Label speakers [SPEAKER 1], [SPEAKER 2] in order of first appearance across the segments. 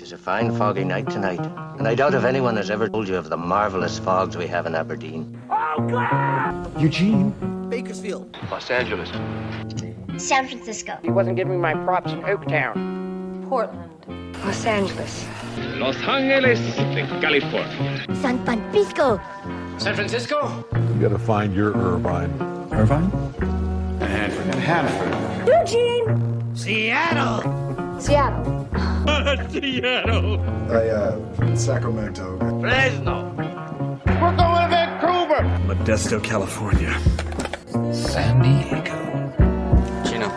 [SPEAKER 1] 'Tis a fine foggy night tonight, and I doubt if anyone has ever told you of the marvelous fogs we have in Aberdeen.
[SPEAKER 2] Oh, God!
[SPEAKER 3] Eugene.
[SPEAKER 4] Bakersfield.
[SPEAKER 5] Los Angeles.
[SPEAKER 6] San Francisco.
[SPEAKER 7] He wasn't giving me my props in Oaktown.
[SPEAKER 8] Portland.
[SPEAKER 6] Los Angeles.
[SPEAKER 5] Los Angeles de California.
[SPEAKER 6] San Francisco.
[SPEAKER 5] San Francisco.
[SPEAKER 3] You gotta find your Irvine.
[SPEAKER 9] Irvine?
[SPEAKER 3] Hanford.
[SPEAKER 6] Eugene.
[SPEAKER 4] Seattle.
[SPEAKER 6] Seattle.
[SPEAKER 5] Seattle.
[SPEAKER 9] Sacramento.
[SPEAKER 5] Fresno.
[SPEAKER 7] We're going to Vancouver.
[SPEAKER 9] Modesto, California. San Diego.
[SPEAKER 1] Gina.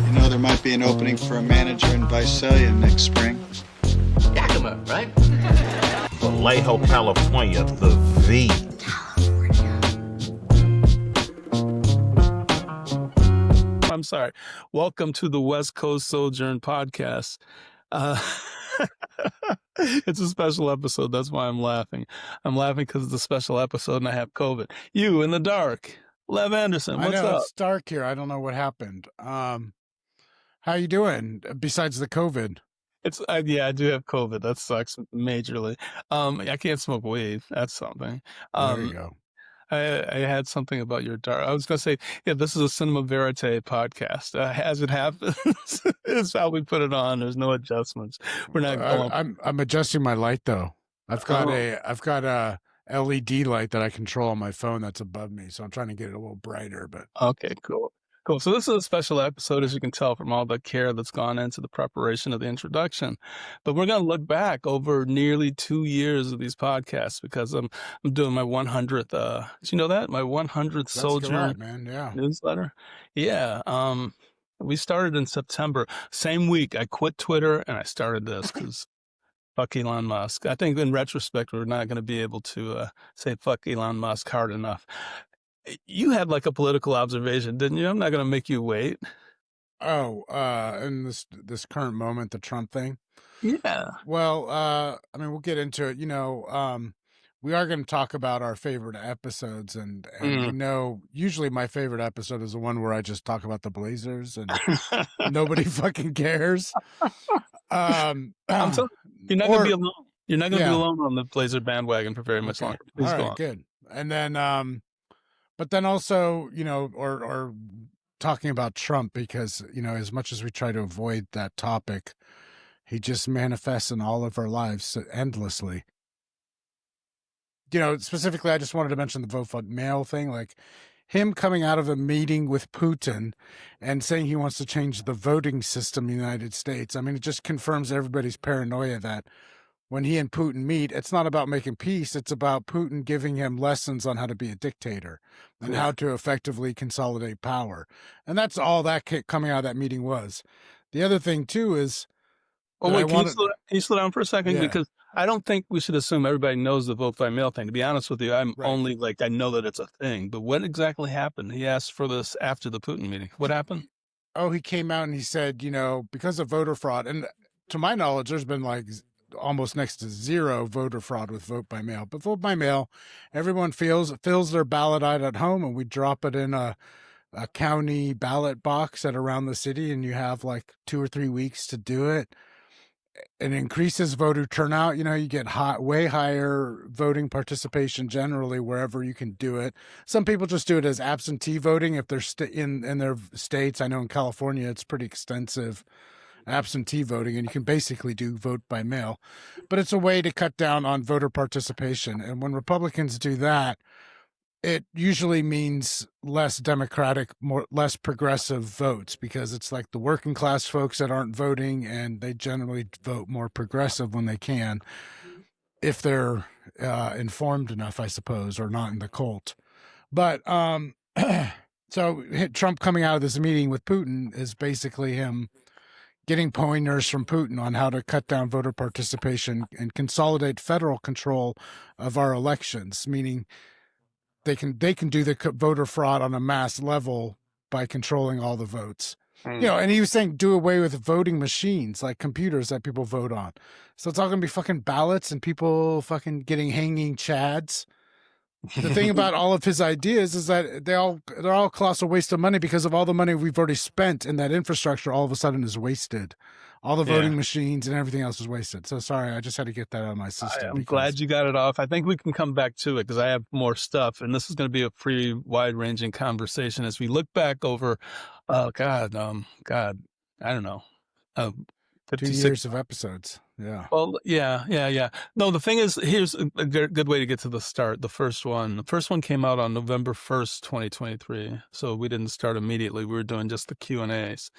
[SPEAKER 10] You know, there might be an opening for a manager in Visalia next spring.
[SPEAKER 1] Yakima, right?
[SPEAKER 11] Vallejo, California, the V.
[SPEAKER 12] I'm sorry. Welcome to the West Coast Sojourn podcast. It's a special episode. That's why I'm laughing. I'm laughing because it's a special episode and I have COVID. You in the dark. Lev Anderson, what's up?
[SPEAKER 13] It's dark here. I don't know what happened. How you doing besides the COVID?
[SPEAKER 12] Yeah, I do have COVID. That sucks majorly. I can't smoke weed. That's something.
[SPEAKER 13] There you go.
[SPEAKER 12] I had something about your dark. I was going to say, yeah, this is a Cinema Verite podcast. As it happens, it's how we put it on. There's no adjustments. We're not going.
[SPEAKER 13] I'm adjusting my light though. I've got a LED light that I control on my phone that's above me, so I'm trying to get it a little brighter. But
[SPEAKER 12] okay, cool. So this is a special episode, as you can tell from all the care that's gone into the preparation of the introduction. But we're going to look back over nearly 2 years of these podcasts because I'm doing my 100th. Did you know that? My 100th Sojourn newsletter. Yeah. We started in September. Same week, I quit Twitter and I started this because fuck Elon Musk. I think in retrospect, we're not going to be able to say fuck Elon Musk hard enough. You had like a political observation, didn't you? I'm not going to make you wait.
[SPEAKER 13] Oh, in this current moment, the Trump thing.
[SPEAKER 12] Yeah.
[SPEAKER 13] Well, I mean, we'll get into it. You know, we are going to talk about our favorite episodes, and you know, usually my favorite episode is the one where I just talk about the Blazers and nobody fucking cares.
[SPEAKER 12] You're not going to be alone. You're not going to be alone on the Blazer bandwagon for very much longer. Please go on.
[SPEAKER 13] Good. And then, but then also, you know, or talking about Trump, because, you know, as much as we try to avoid that topic, he just manifests in all of our lives endlessly. You know, specifically, I just wanted to mention the vote by mail thing, like him coming out of a meeting with Putin and saying he wants to change the voting system in the United States. I mean, it just confirms everybody's paranoia that when he and Putin meet, it's not about making peace. It's about Putin giving him lessons on how to be a dictator and how to effectively consolidate power. And that's all that coming out of that meeting was. The other thing, too, is...
[SPEAKER 12] Oh, wait, can you slow down for a second? Yeah. Because I don't think we should assume everybody knows the vote by mail thing. To be honest with you, I'm only I know that it's a thing. But what exactly happened? He asked for this after the Putin meeting. What happened?
[SPEAKER 13] Oh, he came out and he said, you know, because of voter fraud, and to my knowledge, there's been almost next to zero voter fraud with vote by mail. But vote by mail, everyone fills their ballot out at home, and we drop it in a county ballot box at around the city, and you have like 2 or 3 weeks to do it. It increases voter turnout. You know, you get way higher voting participation generally wherever you can do it. Some people just do it as absentee voting if they're in their states. I know in California it's pretty extensive absentee voting, and you can basically do vote by mail. But it's a way to cut down on voter participation. And when Republicans do that, it usually means less democratic, less progressive votes, because it's like the working class folks that aren't voting, and they generally vote more progressive when they can, if they're informed enough, I suppose, or not in the cult. But so Trump coming out of this meeting with Putin is basically him getting pointers from Putin on how to cut down voter participation and consolidate federal control of our elections, meaning they can do the voter fraud on a mass level by controlling all the votes. You know, and he was saying do away with voting machines, like computers that people vote on. So it's all going to be fucking ballots and people fucking getting hanging chads. The thing about all of his ideas is that they're all a colossal waste of money, because of all the money we've already spent in that infrastructure all of a sudden is wasted all the voting machines and everything else was wasted. So sorry, I just had to get that out of my system.
[SPEAKER 12] I'm glad you got it off. I think we can come back to it because I have more stuff, and this is going to be a pretty wide-ranging conversation as we look back over, God, I don't know,
[SPEAKER 13] 2 years of episodes. Yeah.
[SPEAKER 12] Well, yeah. No, the thing is, here's a good way to get to the start. The first one came out on November 1st, 2023. So we didn't start immediately. We were doing just the Q&As,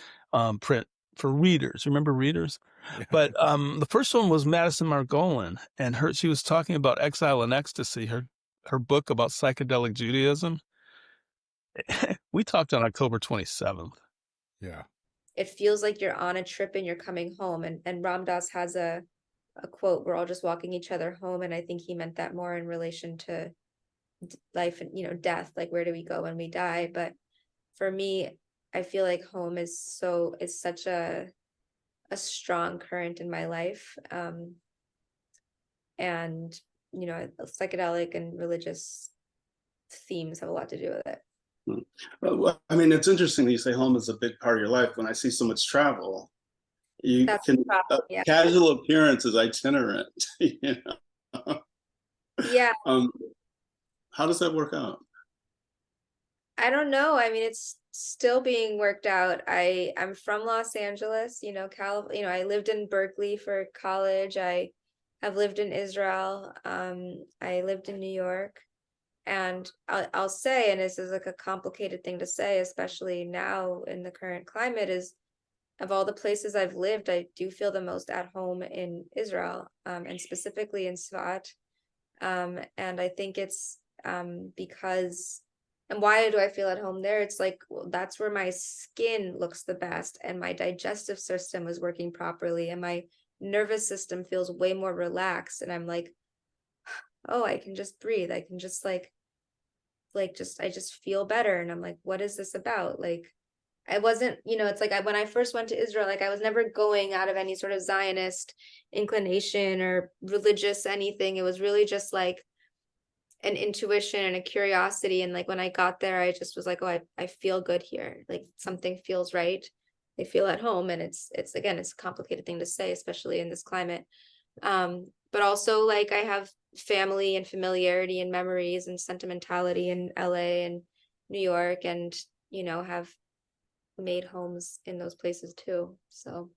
[SPEAKER 12] print for readers. Remember readers? Yeah. But the first one was Madison Margolin, and she was talking about Exile and Ecstasy, her book about psychedelic Judaism. We talked on October 27th.
[SPEAKER 13] Yeah.
[SPEAKER 2] It feels like you're on a trip and you're coming home. And Ram Dass has a quote, we're all just walking each other home. And I think he meant that more in relation to life and, death, like where do we go when we die? But for me, I feel like home is such a strong current in my life. And, psychedelic and religious themes have a lot to do with it.
[SPEAKER 8] Well, I mean, it's interesting that you say home is a big part of your life. When I see so much travel, casual appearance is itinerant.
[SPEAKER 2] Yeah.
[SPEAKER 8] How does that work out?
[SPEAKER 2] I don't know. I mean, it's still being worked out. I'm from Los Angeles, I lived in Berkeley for college. I have lived in Israel. I lived in New York. And I'll say, and this is like a complicated thing to say, especially now in the current climate, is of all the places I've lived, I do feel the most at home in Israel, and specifically in Svat. And I think it's because, and why do I feel at home there? It's like, well, that's where my skin looks the best, and my digestive system is working properly, and my nervous system feels way more relaxed. And I'm like, oh, I can just breathe. I can just I just feel better. And I'm like, what is this about? Like, I wasn't, it's like when I first went to Israel, like I was never going out of any sort of Zionist inclination or religious anything. It was really just like an intuition and a curiosity. And like, when I got there, I just was like, oh, I feel good here. Like something feels right. I feel at home. And it's again, it's a complicated thing to say, especially in this climate. But also like I have family and familiarity and memories and sentimentality in LA and New York, and have made homes in those places too. So,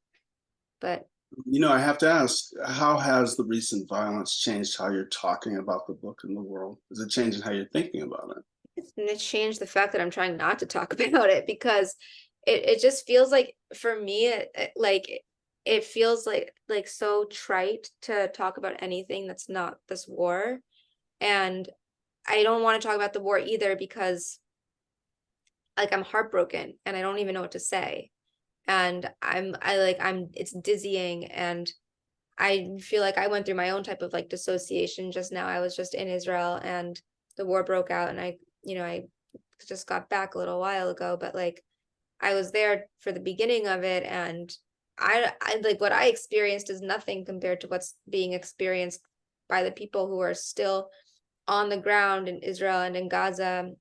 [SPEAKER 2] but
[SPEAKER 8] I have to ask, how has the recent violence changed how you're talking about the book in the world? Is it changing how you're thinking about it?
[SPEAKER 2] It's changed the fact that I'm trying not to talk about it, because it just feels like, for me, it feels like so trite to talk about anything that's not this war. And I don't want to talk about the war either, because I'm heartbroken and I don't even know what to say. And it's dizzying, and I feel like I went through my own type of dissociation just now. I was just in Israel and the war broke out, and I just got back a little while ago, but I was there for the beginning of it, and I what I experienced is nothing compared to what's being experienced by the people who are still on the ground in Israel and in Gaza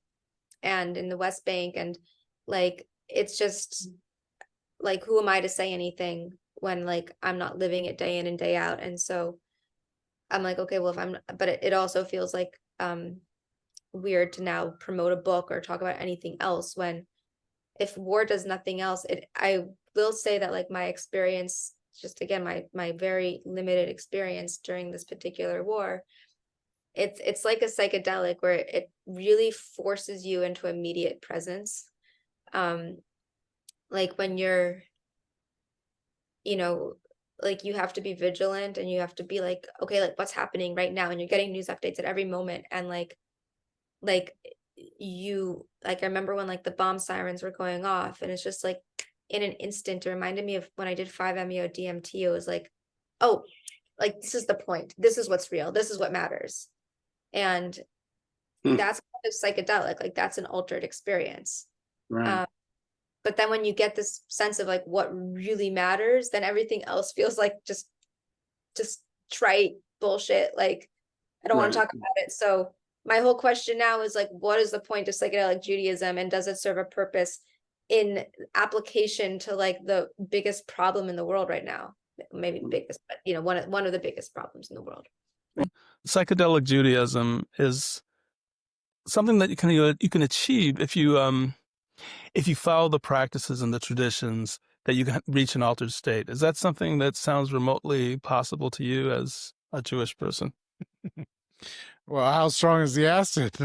[SPEAKER 2] and in the West Bank. And it's just who am I to say anything when I'm not living it day in and day out? And so I'm like, okay, well, but it also feels weird to now promote a book or talk about anything else, when if war does nothing else, I will say that my experience, just again, my very limited experience during this particular war, it's like a psychedelic where it really forces you into immediate presence. When you're, you have to be vigilant, and you have to be okay, what's happening right now? And you're getting news updates at every moment. And I remember when the bomb sirens were going off, and it's just in an instant, it reminded me of when I did 5-MeO DMT. It was oh, this is the point. This is what's real. This is what matters. And that's kind of psychedelic. That's an altered experience.
[SPEAKER 8] Right.
[SPEAKER 2] But then when you get this sense of what really matters, then everything else feels just trite bullshit. I don't want to talk about it. So my whole question now is what is the point of psychedelic Judaism, and does it serve a purpose in application to like the biggest problem in the world right now. Maybe biggest, but you know, one of the biggest problems in the world.
[SPEAKER 12] Psychedelic Judaism is something that you can achieve if you follow the practices and the traditions, that you can reach an altered state. Is that something that sounds remotely possible to you as a Jewish person?
[SPEAKER 13] Well, how strong is the acid?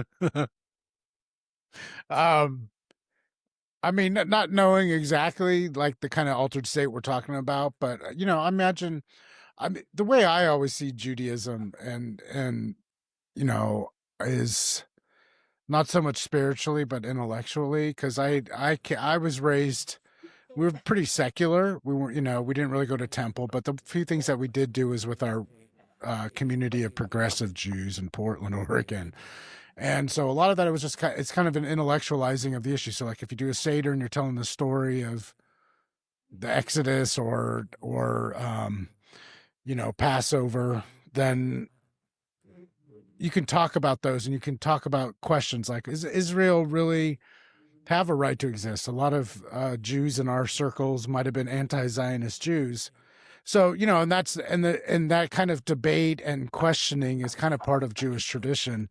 [SPEAKER 13] I mean, not knowing exactly like the kind of altered state we're talking about, but you know, I imagine, I mean, the way I always see Judaism and you know, is not so much spiritually but intellectually, because I was raised, we were pretty secular. We weren't, you know, we didn't really go to temple, but the few things that we did do was with our community of progressive Jews in Portland, Oregon. And so a lot of that, it was just it's kind of an intellectualizing of the issue. So like if you do a Seder and you're telling the story of the Exodus or you know, Passover, then you can talk about those, and you can talk about questions like, is Israel really have a right to exist? A lot of Jews in our circles might have been anti-Zionist Jews. So, you know, and that kind of debate and questioning is kind of part of Jewish tradition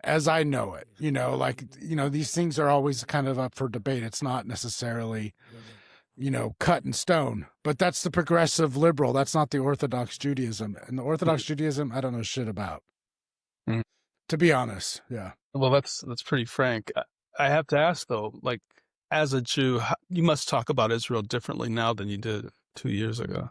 [SPEAKER 13] as I know it. You know, like, you know, these things are always kind of up for debate. It's not necessarily, you know, cut in stone, but that's the progressive liberal. That's not the Orthodox Judaism. And the Orthodox Judaism, I don't know shit about, to be honest. Yeah.
[SPEAKER 12] Well, that's pretty frank. I have to ask though, like, as a Jew, you must talk about Israel differently now than you did 2 years ago.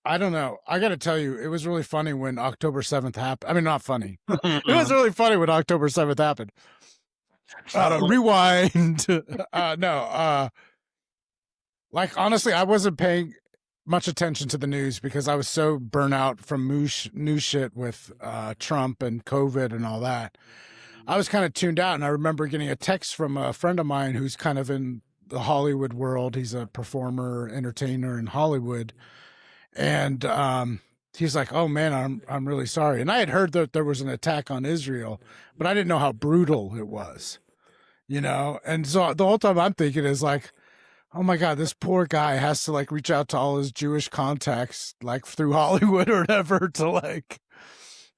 [SPEAKER 13] I don't know. I got to tell you, it was really funny when October 7th happened. I mean, not funny. It was really funny when October 7th happened. Rewind. Like, honestly, I wasn't paying much attention to the news because I was so burnt out from news shit with Trump and COVID and all that. I was kind of tuned out, and I remember getting a text from a friend of mine who's kind of in the Hollywood world. He's a performer, entertainer in Hollywood. And he's like, "Oh man, I'm really sorry." And I had heard that there was an attack on Israel, but I didn't know how brutal it was, you know. And so the whole time I'm thinking is like, "Oh my God, this poor guy has to like reach out to all his Jewish contacts, like through Hollywood or whatever, to like,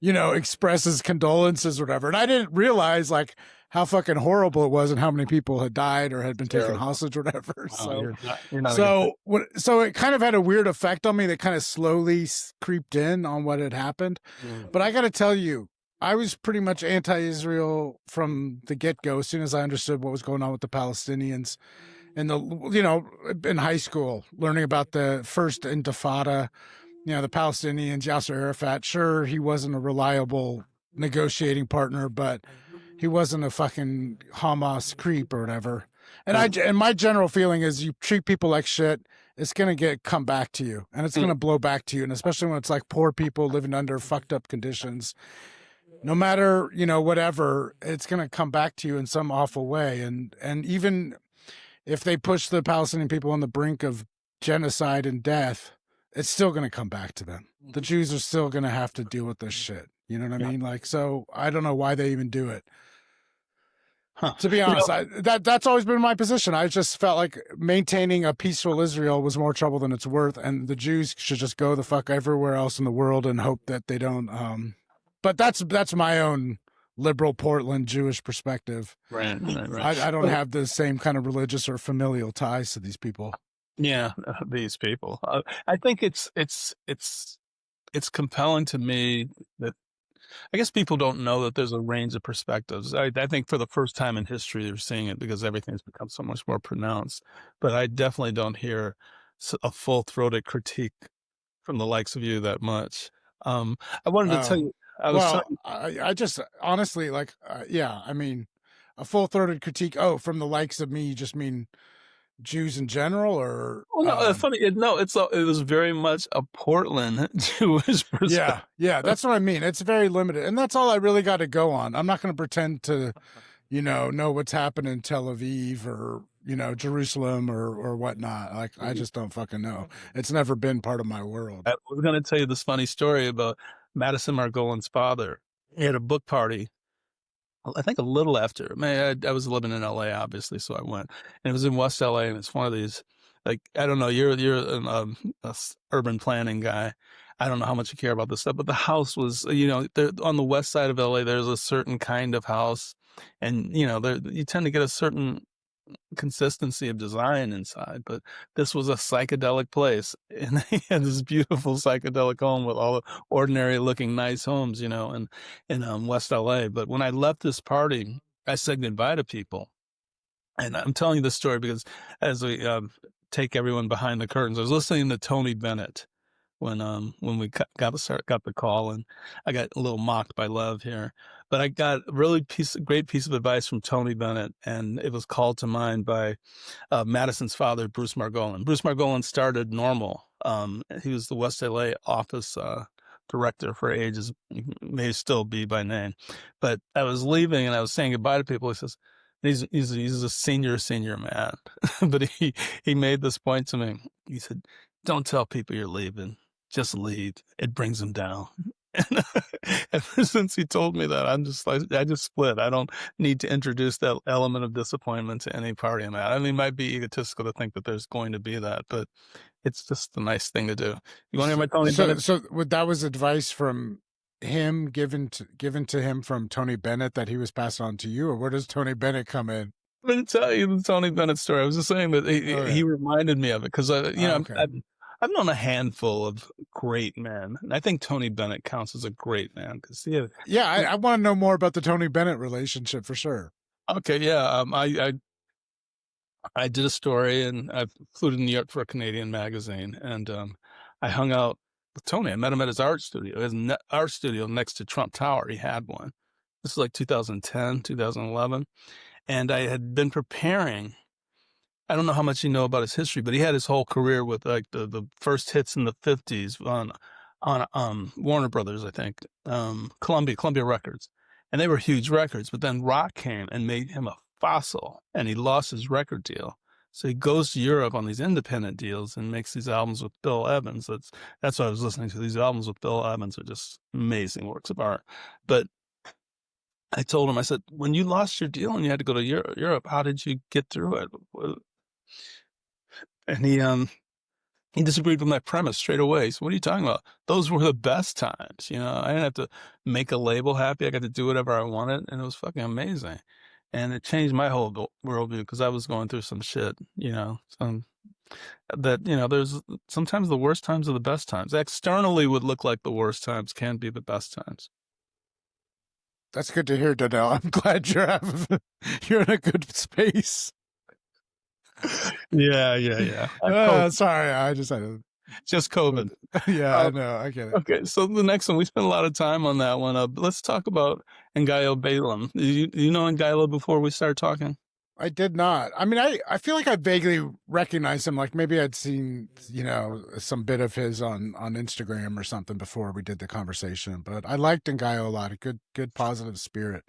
[SPEAKER 13] you know, express his condolences or whatever." And I didn't realize like how fucking horrible it was and how many people had died or had been taken hostage or whatever. So, so it kind of had a weird effect on me that kind of slowly creeped in on what had happened. But I got to tell you, I was pretty much anti-Israel from the get-go as soon as I understood what was going on with the Palestinians. And you know, in high school, learning about the first Intifada, you know, the Palestinians, Yasser Arafat, sure, he wasn't a reliable negotiating partner, but he wasn't a fucking Hamas creep or whatever. And my general feeling is you treat people like shit, it's going to come back to you, and it's going to blow back to you. And especially when it's like poor people living under fucked up conditions, no matter, you know, whatever, it's going to come back to you in some awful way. And even if they push the Palestinian people on the brink of genocide and death, it's still going to come back to them. The Jews are still going to have to deal with this shit. You know what I mean? Like, so I don't know why they even do it. To be honest, that's always been my position. I just felt like maintaining a peaceful Israel was more trouble than it's worth, and the Jews should just go the fuck everywhere else in the world and hope that they don't. But that's my own liberal Portland Jewish perspective. Right. I don't have the same kind of religious or familial ties to these people.
[SPEAKER 12] Yeah, these people. I think it's compelling to me that I guess people don't know that there's a range of perspectives. I think for the first time in history, they're seeing it because everything's become so much more pronounced. But I definitely don't hear a full-throated critique from the likes of you that much. I wanted to tell you.
[SPEAKER 13] I just honestly like, yeah, I mean, a full-throated critique. Oh, from the likes of me, you just mean Jews in general, or?
[SPEAKER 12] Well, no, funny. It was very much a Portland Jewish perspective.
[SPEAKER 13] Yeah, that's what I mean. It's very limited, and that's all I really got to go on. I'm not going to pretend to, you know what's happening in Tel Aviv or, you know, Jerusalem or whatnot. Like, I just don't fucking know. It's never been part of my world.
[SPEAKER 12] I was going to tell you this funny story about Madison Margolin's father. He had a book party I think a little after. I was living in LA, obviously, so I went. And it was in West LA, and it's one of these, like, I don't know, you're an urban planning guy. I don't know how much you care about this stuff, but the house was, there, on the west side of LA, there's a certain kind of house, and you tend to get a certain consistency of design inside, but this was a psychedelic place, and they had this beautiful psychedelic home with all the ordinary looking nice homes, in West LA. But when I left this party, I said goodbye to people. And I'm telling you this story because as we take everyone behind the curtains, I was listening to Tony Bennett when we got the call, and I got a little mocked by Lev here, but I got a really great piece of advice from Tony Bennett, and it was called to mind by Madison's father, Bruce Margolin. Bruce Margolin started Normal. He was the West LA office director for ages, may still be by name. But I was leaving and I was saying goodbye to people. He says, he's a senior man, but he made this point to me. He said, "Don't tell people you're leaving. Just leave. It brings them down." And ever since he told me that, I just split. I don't need to introduce that element of disappointment to any party I'm at. I mean, it might be egotistical to think that there's going to be that, but it's just a nice thing to do. You want to hear my Tony Bennett?
[SPEAKER 13] So that was advice from him given to him from Tony Bennett that he was passed on to you, or where does Tony Bennett come in?
[SPEAKER 12] I'm going to tell you the Tony Bennett story. I was just saying that he reminded me of it because I've known a handful of great men, and I think Tony Bennett counts as a great man because
[SPEAKER 13] I want to know more about the Tony Bennett relationship for sure.
[SPEAKER 12] Okay, yeah, I did a story, and I flew to New York for a Canadian magazine, and I hung out with Tony. I met him at his art studio. His art studio next to Trump Tower. He had one. This was like 2010, 2011, and I had been preparing. I don't know how much you know about his history, but he had his whole career with like the first hits in the 50s on Warner Brothers, I think, Columbia Records. And they were huge records, but then rock came and made him a fossil, and he lost his record deal. So he goes to Europe on these independent deals and makes these albums with Bill Evans. That's what I was listening to. These albums with Bill Evans are just amazing works of art. But I told him, I said, when you lost your deal and you had to go to Europe, how did you get through it? And he disagreed with my premise straight away. So what are you talking about? Those were the best times. I didn't have to make a label happy. I got to do whatever I wanted, and it was fucking amazing. And it changed my whole worldview because I was going through some shit, there's sometimes the worst times are the best times. Externally would look like the worst times can be the best times.
[SPEAKER 13] That's good to hear, Donnell. I'm glad you're in a good space.
[SPEAKER 12] Yeah.
[SPEAKER 13] Sorry, I just had to...
[SPEAKER 12] Just COVID.
[SPEAKER 13] Yeah, I know. I get it.
[SPEAKER 12] Okay, so the next one, we spent a lot of time on that one. Let's talk about Ngaio Balaam. You know Ngaio before we start talking?
[SPEAKER 13] I did not. I mean, I feel like I vaguely recognized him. Like maybe I'd seen, some bit of his on Instagram or something before we did the conversation. But I liked Ngaio a lot. A good positive spirit.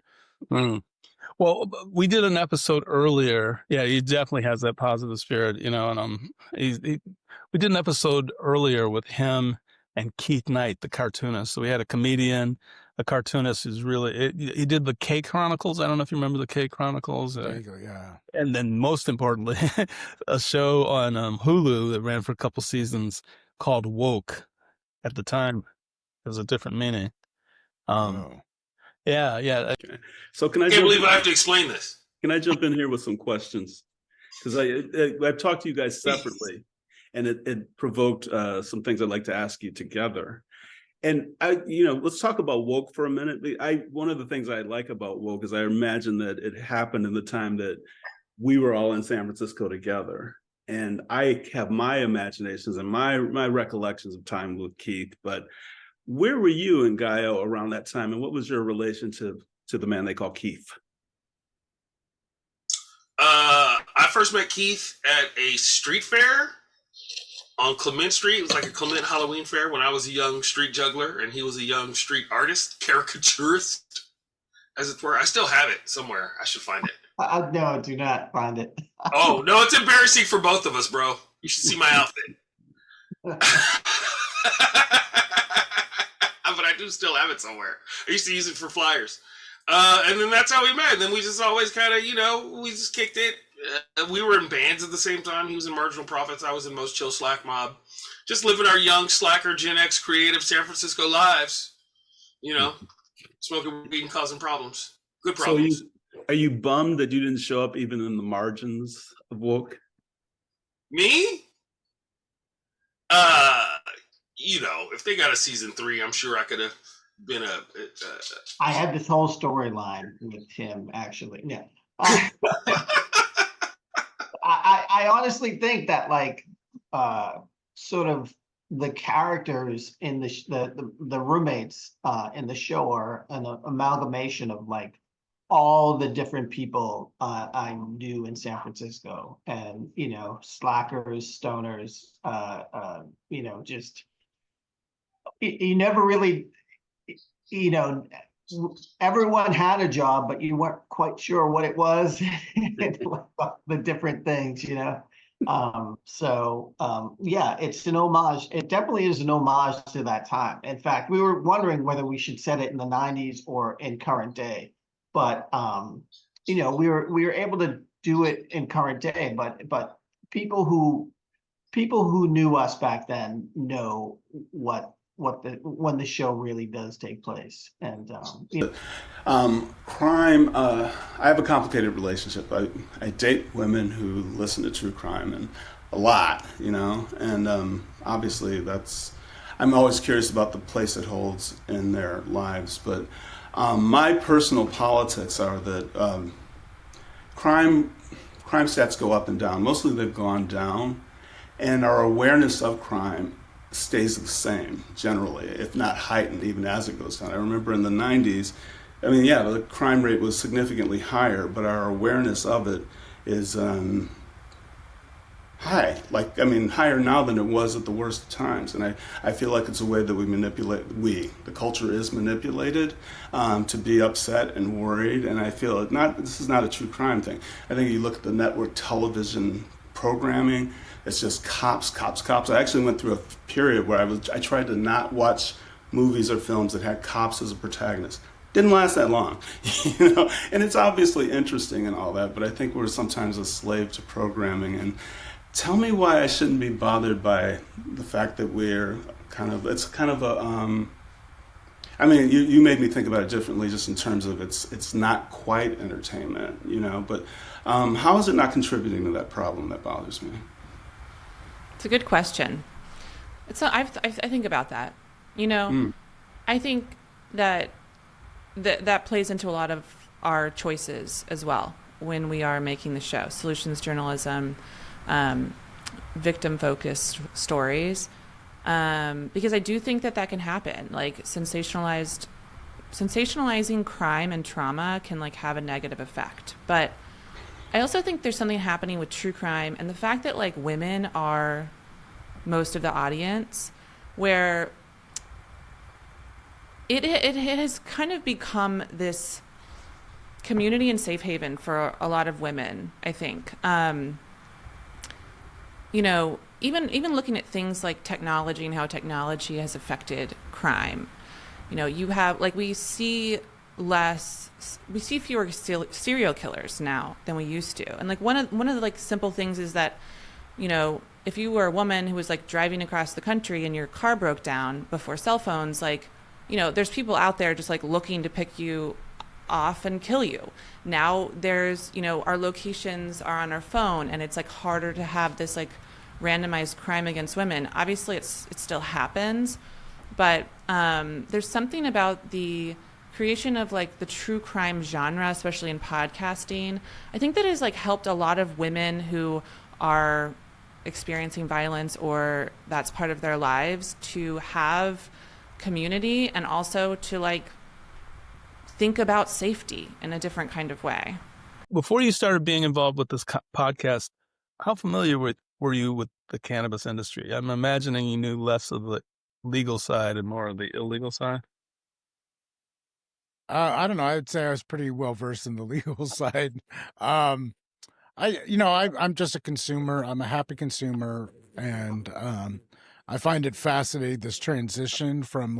[SPEAKER 12] Mm. Well, we did an episode earlier. Yeah, he definitely has that positive spirit, and we did an episode earlier with him and Keith Knight, the cartoonist. So we had a comedian, a cartoonist who's he did the K Chronicles. I don't know if you remember the K Chronicles.
[SPEAKER 13] There you go, yeah.
[SPEAKER 12] And then most importantly, a show on Hulu that ran for a couple seasons called Woke. At the time, it was a different meaning. Yeah.
[SPEAKER 14] Okay. So can I
[SPEAKER 15] can't believe I have to explain this.
[SPEAKER 14] Can I jump in here with some questions? Because I've talked to you guys separately, and it provoked some things I'd like to ask you together. And let's talk about Woke for a minute. One of the things I like about Woke is I imagine that it happened in the time that we were all in San Francisco together. And I have my imaginations and my recollections of time with Keith, but where were you and Ngaio around that time, and what was your relationship to the man they call Keith?
[SPEAKER 15] I first met Keith at a street fair on Clement Street. It was like a Clement Halloween fair when I was a young street juggler, and he was a young street artist, caricaturist, as it were. I still have it somewhere. I should find it.
[SPEAKER 16] No, do not find it.
[SPEAKER 15] Oh, no, it's embarrassing for both of us, bro. You should see my outfit. But I do still have it somewhere. I used to use it for flyers. And then that's how we met. And then we just always kind of, we just kicked it. We were in bands at the same time. He was in Marginal Prophets. I was in Most Chill Slack Mob. Just living our young slacker Gen X creative San Francisco lives. Smoking weed and causing problems. Good problems.
[SPEAKER 14] So are you bummed that you didn't show up even in the margins of woke?
[SPEAKER 15] Me? If they got a season 3, I'm sure I could have been
[SPEAKER 16] I had this whole storyline with him, actually. Yeah. I honestly think that sort of the characters in the roommates in the show are an amalgamation of all the different people I knew in San Francisco, and slackers, stoners, just you never really, everyone had a job, but you weren't quite sure what it was. The different things, yeah, it's an homage. It definitely is an homage to that time. In fact, we were wondering whether we should set it in the 90s or in current day, but we were able to do it in current day, but people who knew us back then know when the show really does take place. And
[SPEAKER 8] crime, I have a complicated relationship. I date women who listen to true crime, and a lot, and obviously I'm always curious about the place it holds in their lives. But my personal politics are that crime stats go up and down. Mostly they've gone down, and our awareness of crime stays the same generally, if not heightened, even as it goes down. I remember in the 90s, the crime rate was significantly higher, but our awareness of it is high. Higher now than it was at the worst of times. And I feel like it's a way that the culture is manipulated to be upset and worried. And I feel this is not a true crime thing. I think you look at the network television programming, it's just cops. I actually went through a period where I tried to not watch movies or films that had cops as a protagonist. Didn't last that long, and it's obviously interesting and all that, but I think we're sometimes a slave to programming. And tell me why I shouldn't be bothered by the fact that you made me think about it differently, just in terms of it's not quite entertainment, but how is it not contributing to that problem that bothers me?
[SPEAKER 17] It's a good question. I think about that. I think that plays into a lot of our choices as well when we are making the show. Solutions journalism, victim-focused stories, because I do think that can happen. Sensationalizing crime and trauma can have a negative effect, but I also think there's something happening with true crime and the fact that women are most of the audience, where it has kind of become this community and safe haven for a lot of women, I think. Even looking at things like technology and how technology has affected crime. You have we see fewer serial killers now than we used to. And one of the simple things is that, if you were a woman who was driving across the country and your car broke down before cell phones, there's people out there just looking to pick you off and kill you. Now there's, our locations are on our phone, and it's harder to have this randomized crime against women. Obviously it still happens, but there's something about the creation of the true crime genre, especially in podcasting. I think that has helped a lot of women who are experiencing violence or that's part of their lives to have community, and also to think about safety in a different kind of way.
[SPEAKER 12] Before you started being involved with this podcast, how familiar were you with the cannabis industry? I'm imagining you knew less of the legal side and more of the illegal side.
[SPEAKER 13] I don't know. I'd say I was pretty well versed in the legal side. I'm just a consumer. I'm a happy consumer, and I find it fascinating, this transition from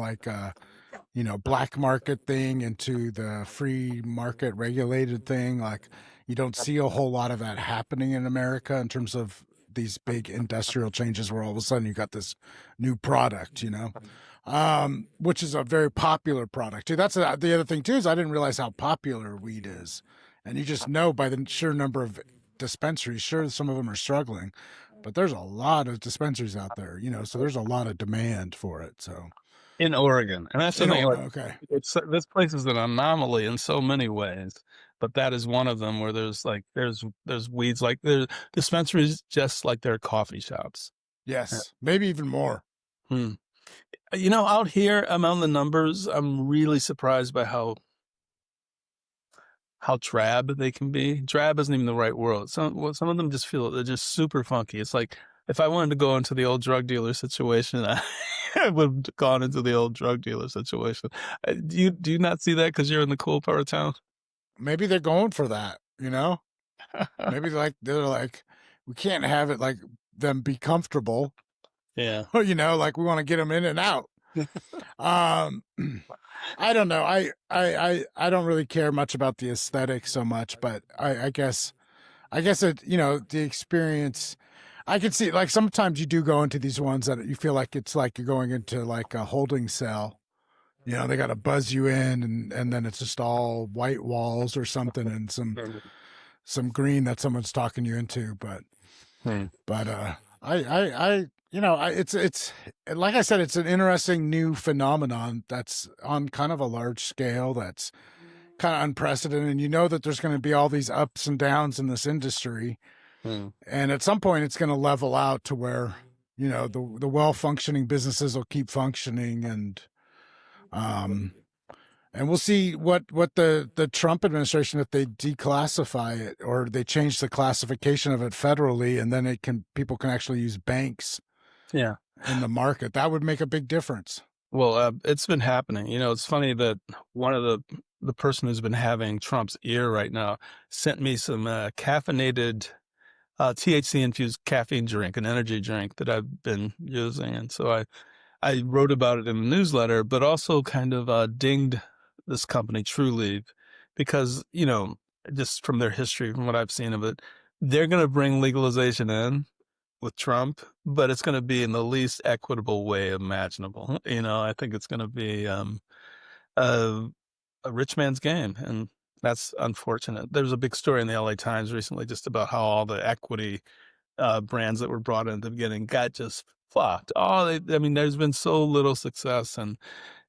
[SPEAKER 13] black market thing into the free market regulated thing. Like, you don't see a whole lot of that happening in America in terms of these big industrial changes where all of a sudden you got this new product, which is a very popular product too. That's the other thing too, is I didn't realize how popular weed is. And you just know by the sheer number of dispensaries. Sure, some of them are struggling, but there's a lot of dispensaries out there, so there's a lot of demand for it. So
[SPEAKER 12] in Oregon, and that's the thing. Like,
[SPEAKER 13] okay,
[SPEAKER 12] this place is an anomaly in so many ways, but that is one of them where there's weeds, like there's dispensaries just like they're coffee shops.
[SPEAKER 13] Yes, maybe even more.
[SPEAKER 12] Out here among the numbers, I'm really surprised by how drab they can be. Drab isn't even the right word. Some of them just feel they're just super funky. It's like if I wanted to go into the old drug dealer situation, I would have gone into the old drug dealer situation. Do you not see that because you're in the cool part of town?
[SPEAKER 13] Maybe they're going for that. Maybe they're like, we can't have it like them be comfortable.
[SPEAKER 12] Yeah.
[SPEAKER 13] Like we want to get them in and out. I don't know. I don't really care much about the aesthetic so much, but I guess it, the experience, I can see, like, sometimes you do go into these ones that you feel like it's like you're going into like a holding cell. They got to buzz you in and then it's just all white walls or something and some green that someone's talking you into. But it's like I said, it's an interesting new phenomenon that's on kind of a large scale. That's kind of unprecedented. And that there's going to be all these ups and downs in this industry. And at some point it's going to level out to where, the well-functioning businesses will keep functioning. And we'll see what the Trump administration, if they declassify it or they change the classification of it federally, and then people can actually use banks in the market. That would make a big difference.
[SPEAKER 12] Well, it's been happening. It's funny that one of the person who's been having Trump's ear right now sent me some caffeinated THC infused caffeine drink, an energy drink that I've been using. And so I wrote about it in the newsletter, but also kind of dinged this company, Trulieve, because, just from their history, from what I've seen of it, they're going to bring legalization in with Trump, but it's going to be in the least equitable way imaginable. I think it's going to be a rich man's game, and that's unfortunate. There's a big story in the LA Times recently just about how all the equity brands that were brought in at the beginning got just flopped. There's been so little success, and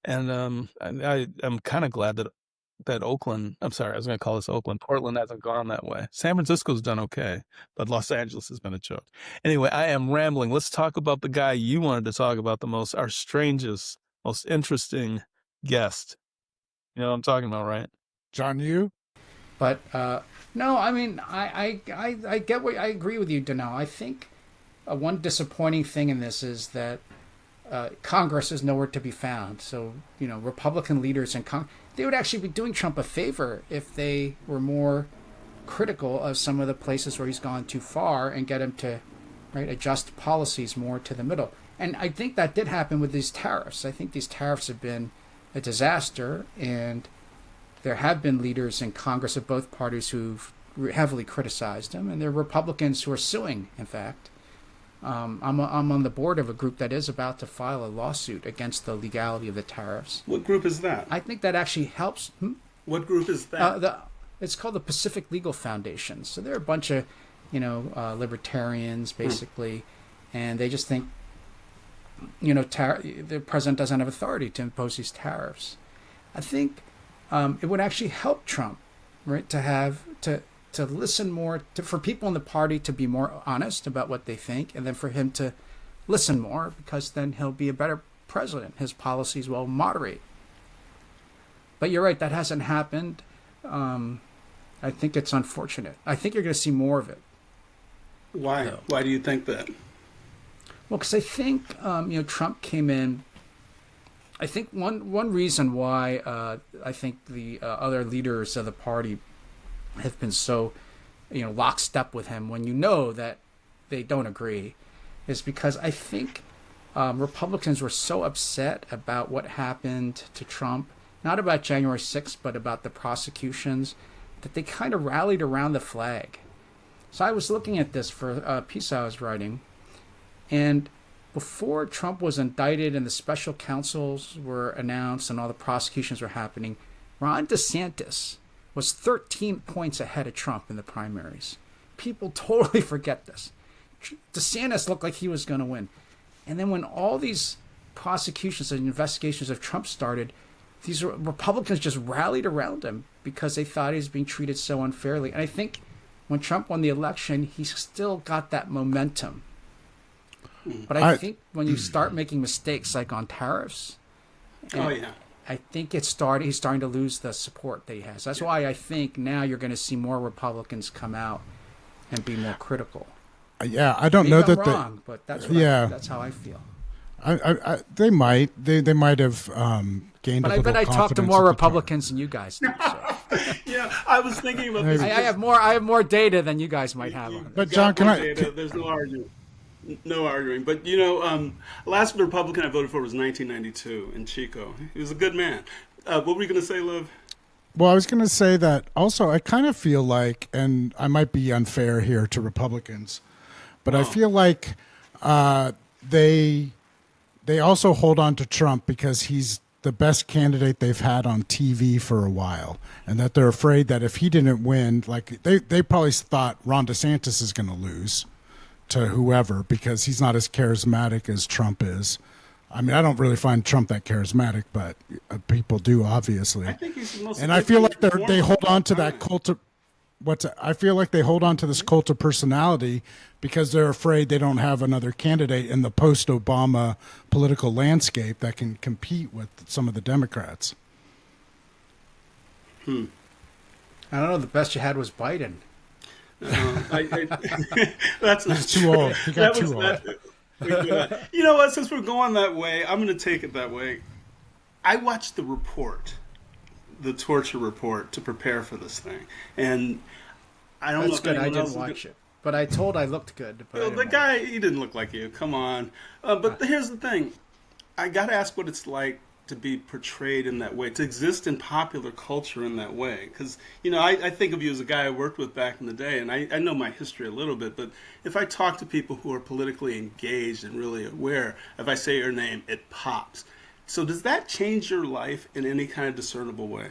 [SPEAKER 12] I'm kind of glad that Oakland, I'm sorry, I was going to call this Oakland, Portland hasn't gone that way. San Francisco's done okay, but Los Angeles has been a joke. Anyway, I am rambling. Let's talk about the guy you wanted to talk about the most, our strangest, most interesting guest. You know what I'm talking about, right?
[SPEAKER 13] John, you?
[SPEAKER 18] But no, I get what I agree with you, Danelle. I think one disappointing thing in this is that Congress is nowhere to be found. So, Republican leaders in Congress, they would actually be doing Trump a favor if they were more critical of some of the places where he's gone too far and get him to adjust policies more to the middle. And I think that did happen with these tariffs. I think these tariffs have been a disaster, and there have been leaders in Congress of both parties who've heavily criticized him, and there are Republicans who are suing, in fact. I'm on the board of a group that is about to file a lawsuit against the legality of the tariffs.
[SPEAKER 14] What group is that?
[SPEAKER 18] I think that actually helps.
[SPEAKER 14] What group is that?
[SPEAKER 18] It's called the Pacific Legal Foundation. So they're a bunch of, libertarians, basically, and they just think, the president doesn't have authority to impose these tariffs. I think it would actually help Trump, to listen more, for people in the party to be more honest about what they think, and then for him to listen more, because then he'll be a better president. His policies will moderate. But you're right, that hasn't happened. I think it's unfortunate. I think you're going to see more of it.
[SPEAKER 14] Why? Though. Why do you think that?
[SPEAKER 18] Well, because I think Trump came in. I think one reason why I think the other leaders of the party have been so, lockstep with him when that they don't agree, is because I think Republicans were so upset about what happened to Trump, not about January 6th, but about the prosecutions, that they kind of rallied around the flag. So I was looking at this for a piece I was writing, and before Trump was indicted and the special counsels were announced and all the prosecutions were happening, Ron DeSantis was 13 points ahead of Trump in the primaries. People totally forget this. DeSantis looked like he was going to win. And then when all these prosecutions and investigations of Trump started, these Republicans just rallied around him because they thought he was being treated so unfairly. And I think when Trump won the election, he still got that momentum. But I think when you start making mistakes like on tariffs, I think he's starting to lose the support that he has. That's why I think now you're going to see more Republicans come out and be more critical.
[SPEAKER 19] Yeah, I don't know that
[SPEAKER 18] wrong, but that's that's how I feel.
[SPEAKER 19] They might have gained.
[SPEAKER 18] But
[SPEAKER 19] a
[SPEAKER 18] I bet I talk to more Republicans than you guys do. So.
[SPEAKER 14] Yeah, I was thinking about this.
[SPEAKER 18] I have more data than you guys might have on it.
[SPEAKER 19] But John,
[SPEAKER 14] There's no argument. No arguing. But, last Republican I voted for was 1992 in Chico. He was a good man. What were you going to say, Liv?
[SPEAKER 19] Well, I was going to say that also I kind of feel like, and I might be unfair here to Republicans, but I feel like they also hold on to Trump because he's the best candidate they've had on TV for a while, and that they're afraid that if he didn't win, like they probably thought Ron DeSantis is going to lose to whoever because he's not as charismatic as Trump is. I mean, I don't really find Trump that charismatic, but people do, obviously.
[SPEAKER 14] I think he's the most.
[SPEAKER 19] And I feel like they hold on to that cult of I feel like they hold on to this cult of personality because they're afraid they don't have another candidate in the post-Obama political landscape that can compete with some of the Democrats.
[SPEAKER 18] I don't know. The best you had was Biden.
[SPEAKER 14] That's
[SPEAKER 19] too old. He got too old.
[SPEAKER 14] You know what? Since we're going that way, I'm going to take it that way. I watched the torture report, to prepare for this thing, and I don't know.
[SPEAKER 18] That's good. I didn't watch it, but I looked good. But
[SPEAKER 14] the guy, he didn't look like you. Come on. But here's the thing: I got to ask what it's like to be portrayed in that way, to exist in popular culture in that way. Because, I think of you as a guy I worked with back in the day, and I know my history a little bit, but if I talk to people who are politically engaged and really aware, if I say your name, it pops. So does that change your life in any kind of discernible way?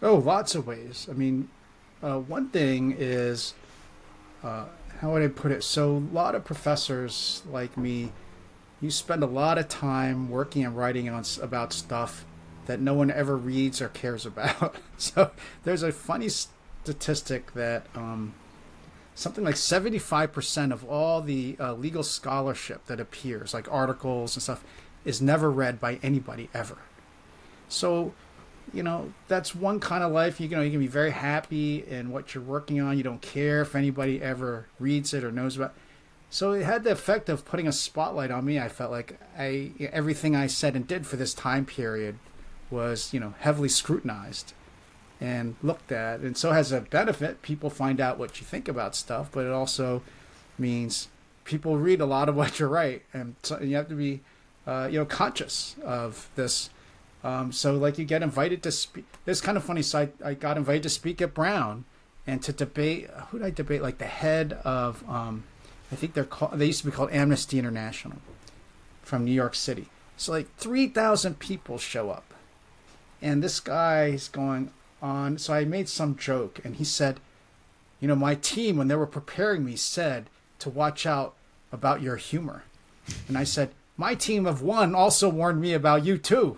[SPEAKER 18] Oh, lots of ways. I mean, one thing is, how would I put it? So a lot of professors like me, you spend a lot of time working and writing about stuff that no one ever reads or cares about. So there's a funny statistic that something like 75% of all the legal scholarship that appears, like articles and stuff, is never read by anybody ever. So, that's one kind of life. You can be very happy in what you're working on. You don't care if anybody ever reads it or knows about it. So it had the effect of putting a spotlight on me. I felt like everything I said and did for this time period was, heavily scrutinized and looked at. And so has a benefit. People find out what you think about stuff, but it also means people read a lot of what you write. And so you have to be, conscious of this. So like you get invited to speak. It's kind of funny. So I got invited to speak at Brown and to debate. Who did I debate? Like the head of, I think they used to be called Amnesty International from New York City. So like 3,000 people show up. And this guy is going on. So I made some joke and he said, my team, when they were preparing me, said to watch out about your humor. And I said, my team of one also warned me about you too.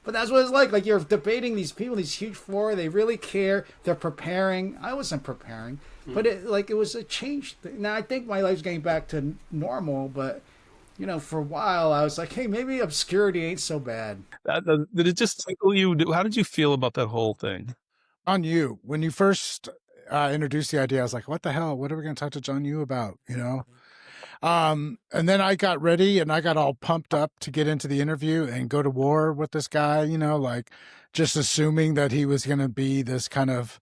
[SPEAKER 18] But that's what it's like. Like you're debating these people, these huge four, they really care. They're preparing. I wasn't preparing. But it was a change. Now I think my life's getting back to normal, but for a while I was like, hey, maybe obscurity ain't so bad.
[SPEAKER 12] Did it just tickle you? How did you feel about that whole thing?
[SPEAKER 19] On you, when you first introduced the idea, I was like, what the hell? What are we going to talk to John Yoo about? And then I got ready and I got all pumped up to get into the interview and go to war with this guy, like just assuming that he was going to be this kind of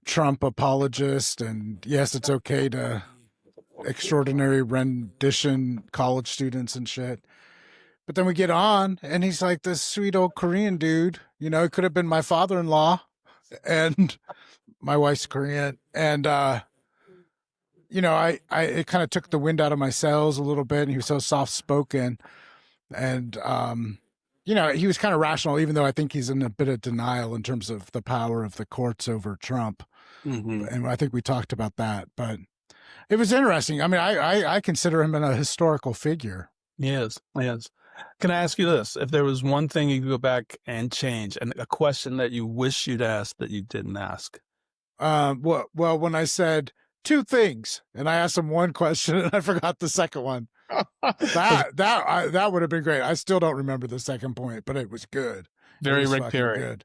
[SPEAKER 19] Trump apologist. And yes, it's okay to extraordinary rendition, college students and shit. But then we get on, and he's like this sweet old Korean dude. You know, it could have been my father-in-law, and my wife's Korean. And, you know, I it kind of took the wind out of my sails a little bit, and he was so soft-spoken. And, you know, he was kind of rational, even though I think he's in a bit of denial in terms of the power of the courts over Trump.
[SPEAKER 12] Mm-hmm.
[SPEAKER 19] And I think we talked about that. But it was interesting. I mean, I consider him a historical figure.
[SPEAKER 12] Yes. Can I ask you this? If there was one thing you could go back and change, and a question that you wish you'd asked that you didn't ask?
[SPEAKER 19] Well, when I said two things, and I asked him one question, and I forgot the second one. that would have been great. I still don't remember the second point, but it was good.
[SPEAKER 12] Very
[SPEAKER 19] was
[SPEAKER 12] Rick Perry.
[SPEAKER 19] Good.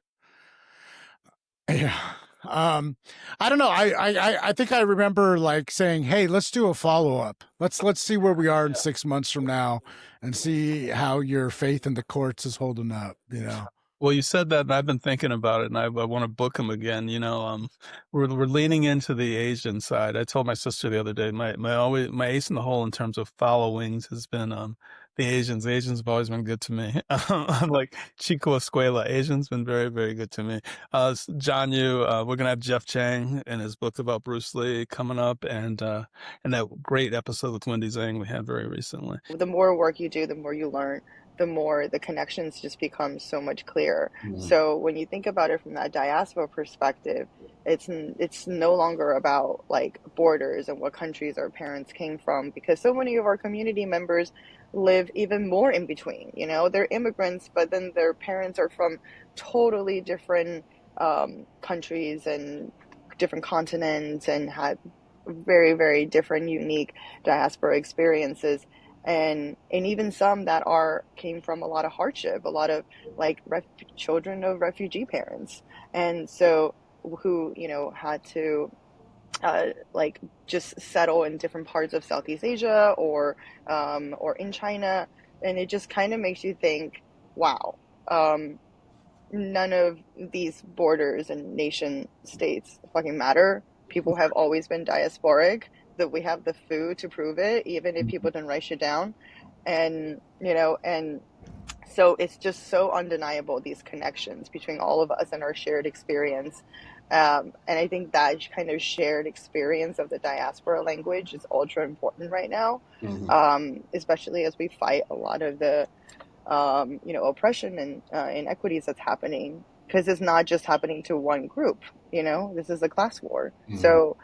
[SPEAKER 19] Yeah. I don't know. I think I remember like saying, "Hey, let's do a follow-up. Let's see where we are in 6 months from now, and see how your faith in the courts is holding up." You know.
[SPEAKER 12] Well, you said that, and I've been thinking about it, and I want to book him again. You know, we're leaning into the Asian side. I told my sister the other day, my ace in the hole in terms of followings has been the Asians. Asians have always been good to me. Like Chico Escuela, Asians been very, very good to me. John Yu, we're gonna have Jeff Chang and his book about Bruce Lee coming up, and that great episode with Wendy Zhang we had very recently.
[SPEAKER 20] The more work you do, the more you learn, the more the connections just become so much clearer. Mm-hmm. So when you think about it from that diaspora perspective, it's no longer about like borders and what countries our parents came from, because so many of our community members live even more in between. You know, they're immigrants, but then their parents are from totally different countries and different continents, and had very, very different, unique diaspora experiences. And even some that came from a lot of hardship, a lot of like children of refugee parents, and so who, you know, had to like just settle in different parts of Southeast Asia or in China. And it just kind of makes you think, wow, none of these borders and nation states fucking matter. People have always been diasporic, that we have the food to prove it, even if people didn't write it down. And, you know, and so it's just so undeniable, these connections between all of us and our shared experience. And I think that kind of shared experience of the diaspora language is ultra important right now, especially as we fight a lot of the, you know, oppression and inequities that's happening, because it's not just happening to one group, you know, this is a class war. So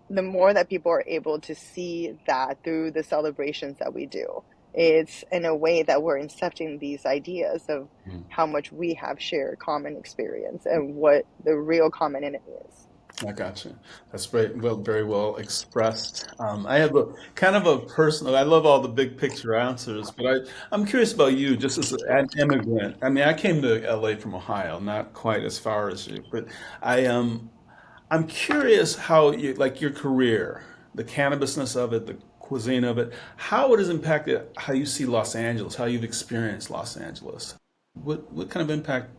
[SPEAKER 20] the more that people are able to see that through the celebrations that we do, it's in a way that we're incepting these ideas of how much we have shared common experience and what the real common enemy is.
[SPEAKER 14] I gotcha. That's very well expressed. I have a kind of a personal, I love all the big picture answers, but I'm curious about you just as an immigrant. I mean, I came to LA from Ohio, not quite as far as you, but I'm curious how you, like your career, the cannabisness of it, the cuisine of it, how it has impacted how you see Los Angeles, how you've experienced Los Angeles. What kind of impact,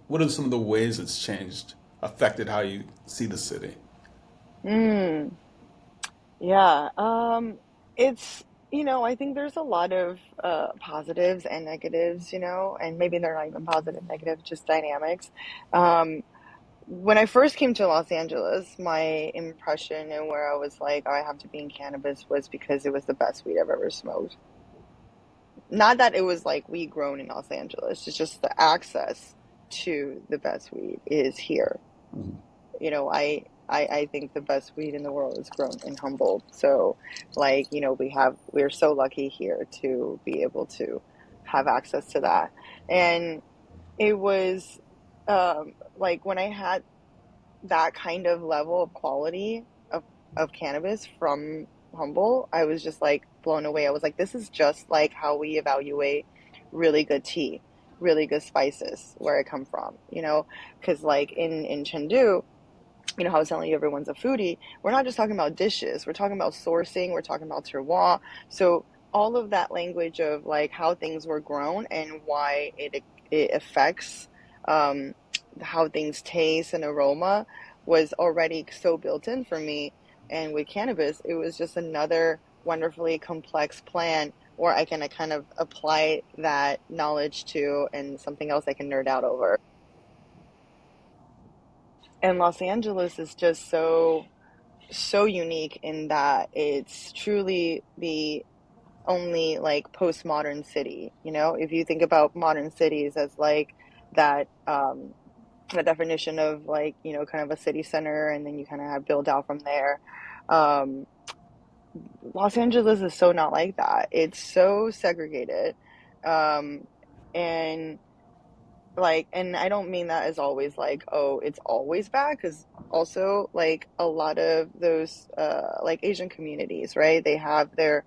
[SPEAKER 14] what are some of the ways it's changed, affected how you see the city?
[SPEAKER 20] Yeah, it's, you know, I think there's a lot of positives and negatives, you know, and maybe they're not even positive, negative, just dynamics. When I first came to Los Angeles, my impression and where I was like, oh, I have to be in cannabis, was because it was the best weed I've ever smoked. Not that it was like weed grown in Los Angeles, it's just the access to the best weed is here. You know, I think the best weed in the world is grown in Humboldt. So like, you know, we're so lucky here to be able to have access to that. And it was like when I had that kind of level of quality of cannabis from Humboldt, I was just like blown away. I was like, this is just like how we evaluate really good tea, really good spices, where I come from, you know, because like in Chengdu, you know, how I was telling you, everyone's a foodie. We're not just talking about dishes. We're talking about sourcing. We're talking about terroir. So all of that language of like how things were grown and why it affects how things taste and aroma was already so built in for me. And with cannabis, it was just another wonderfully complex plan where I can kind of apply that knowledge to and something else I can nerd out over. And Los Angeles is just so unique in that it's truly the only like postmodern city. You know, if you think about modern cities as like that the definition of like, you know, kind of a city center, and then you kind of have build out from there. Los Angeles is so not like that. It's so segregated. And like, and I don't mean that as always like, oh, it's always bad, because also like a lot of those like Asian communities, right, they have their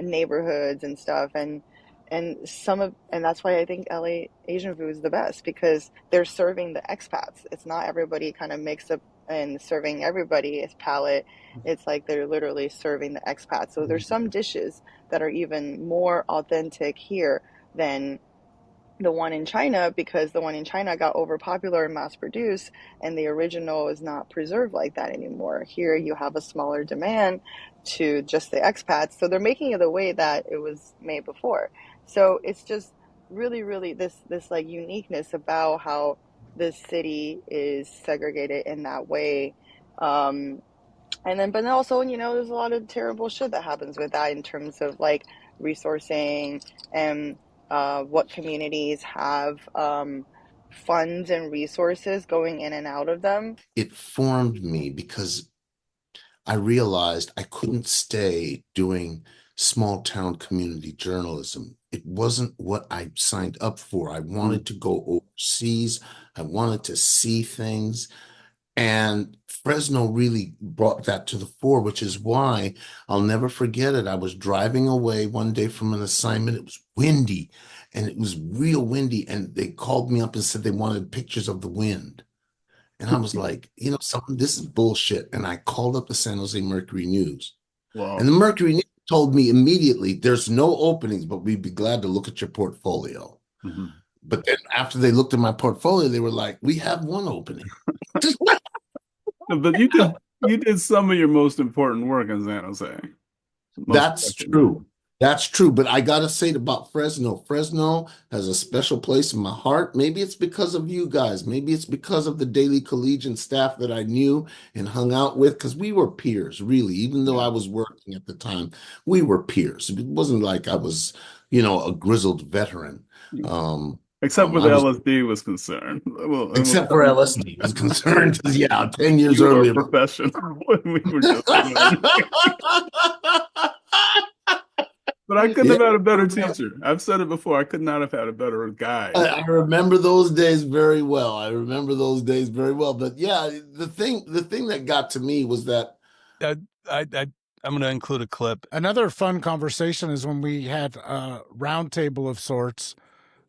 [SPEAKER 20] neighborhoods and stuff, and that's why I think LA Asian food is the best, because they're serving the expats. It's not everybody kind of mixed up and serving everybody's palate. It's like they're literally serving the expats. So there's some dishes that are even more authentic here than the one in China, because the one in China got overpopular and mass produced, and the original is not preserved like that anymore. Here you have a smaller demand to just the expats, so they're making it the way that it was made before. So it's just really, really this like uniqueness about how this city is segregated in that way. And then, but also, you know, there's a lot of terrible shit that happens with that in terms of like resourcing and what communities have funds and resources going in and out of them.
[SPEAKER 21] It formed me because I realized I couldn't stay doing small town community journalism. It wasn't what I signed up for. I wanted to go overseas. I wanted to see things. And Fresno really brought that to the fore, which is why I'll never forget it. I was driving away one day from an assignment. It was windy, and it was real windy. And they called me up and said they wanted pictures of the wind. And I was like, you know, something, this is bullshit. And I called up the San Jose Mercury News.
[SPEAKER 14] Wow.
[SPEAKER 21] And the Mercury News told me immediately, there's no openings, but we'd be glad to look at your portfolio.
[SPEAKER 14] Mm-hmm.
[SPEAKER 21] But then after they looked at my portfolio, they were like, we have one opening.
[SPEAKER 14] But you did some of your most important work in San Jose.
[SPEAKER 21] That's true. That's true. But I got to say about Fresno, Fresno has a special place in my heart. Maybe it's because of you guys. Maybe it's because of the Daily Collegian staff that I knew and hung out with, because we were peers, really. Even though I was working at the time, we were peers. It wasn't like I was, you know, a grizzled veteran.
[SPEAKER 14] Except where the LSD was concerned. Well,
[SPEAKER 21] except for LSD was concerned. Yeah, 10 years earlier.
[SPEAKER 14] Professional when we were just But I couldn't have had a better teacher. I've said it before. I could not have had a better guy.
[SPEAKER 21] I remember those days very well. But yeah, the thing that got to me was that
[SPEAKER 12] I'm going to include a clip.
[SPEAKER 19] Another fun conversation is when we had a roundtable of sorts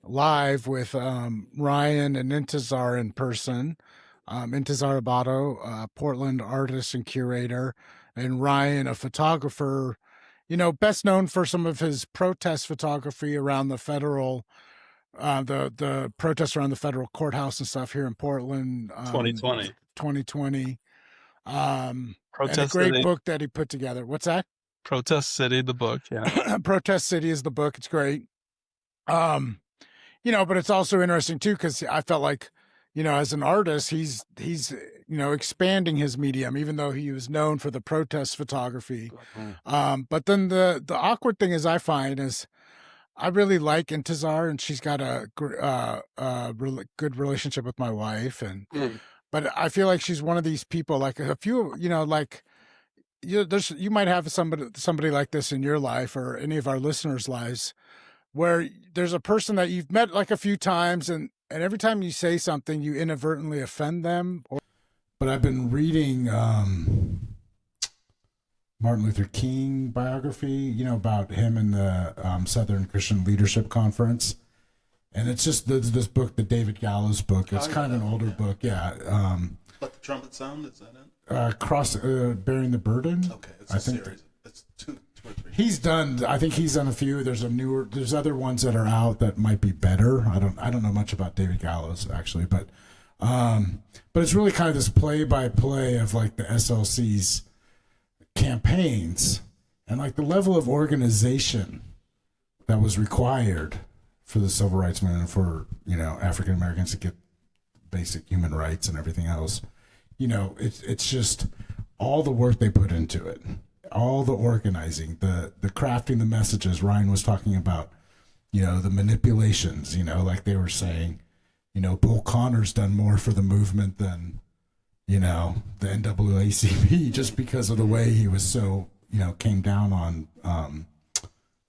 [SPEAKER 19] live with Ryan and Intizar in person. Intizar Abato, Portland artist and curator, and Ryan, a photographer, you know, best known for some of his protest photography around the federal, the protests around the federal courthouse and stuff here in Portland. 2020. And a great book that he put together. What's that?
[SPEAKER 12] Protest City, the book. Yeah.
[SPEAKER 19] Protest City is the book. It's great. You know, but it's also interesting too, because I felt like, you know, as an artist, he's you know, expanding his medium, even though he was known for the protest photography. But then the awkward thing is, I find, is I really like Intizar, and she's got a really good relationship with my wife, and but I feel like she's one of these people, like a few, you know, like you might have somebody like this in your life or any of our listeners' lives, where there's a person that you've met like a few times, and every time you say something, you inadvertently offend them. But I've been reading Martin Luther King biography, you know, about him and the Southern Christian Leadership Conference. And it's just this book, the David Gallows book. It's kind of an older book, yeah.
[SPEAKER 8] Let the Trumpet Sound, is that it?
[SPEAKER 19] Bearing the Burden.
[SPEAKER 8] Okay, it's a series. It's two or three.
[SPEAKER 19] I think he's done a few. There's other ones that are out that might be better. I don't know much about David Gallows actually, but it's really kind of this play-by-play of like the SLC's campaigns and like the level of organization that was required for the civil rights movement and for, you know, African Americans to get basic human rights and everything else, you know, it's just all the work they put into it, all the organizing, the crafting the messages Ryan was talking about, you know, the manipulations, you know, like they were saying, you know, Bull Connor's done more for the movement than, you know, the NAACP just because of the way he was so, you know, came down on,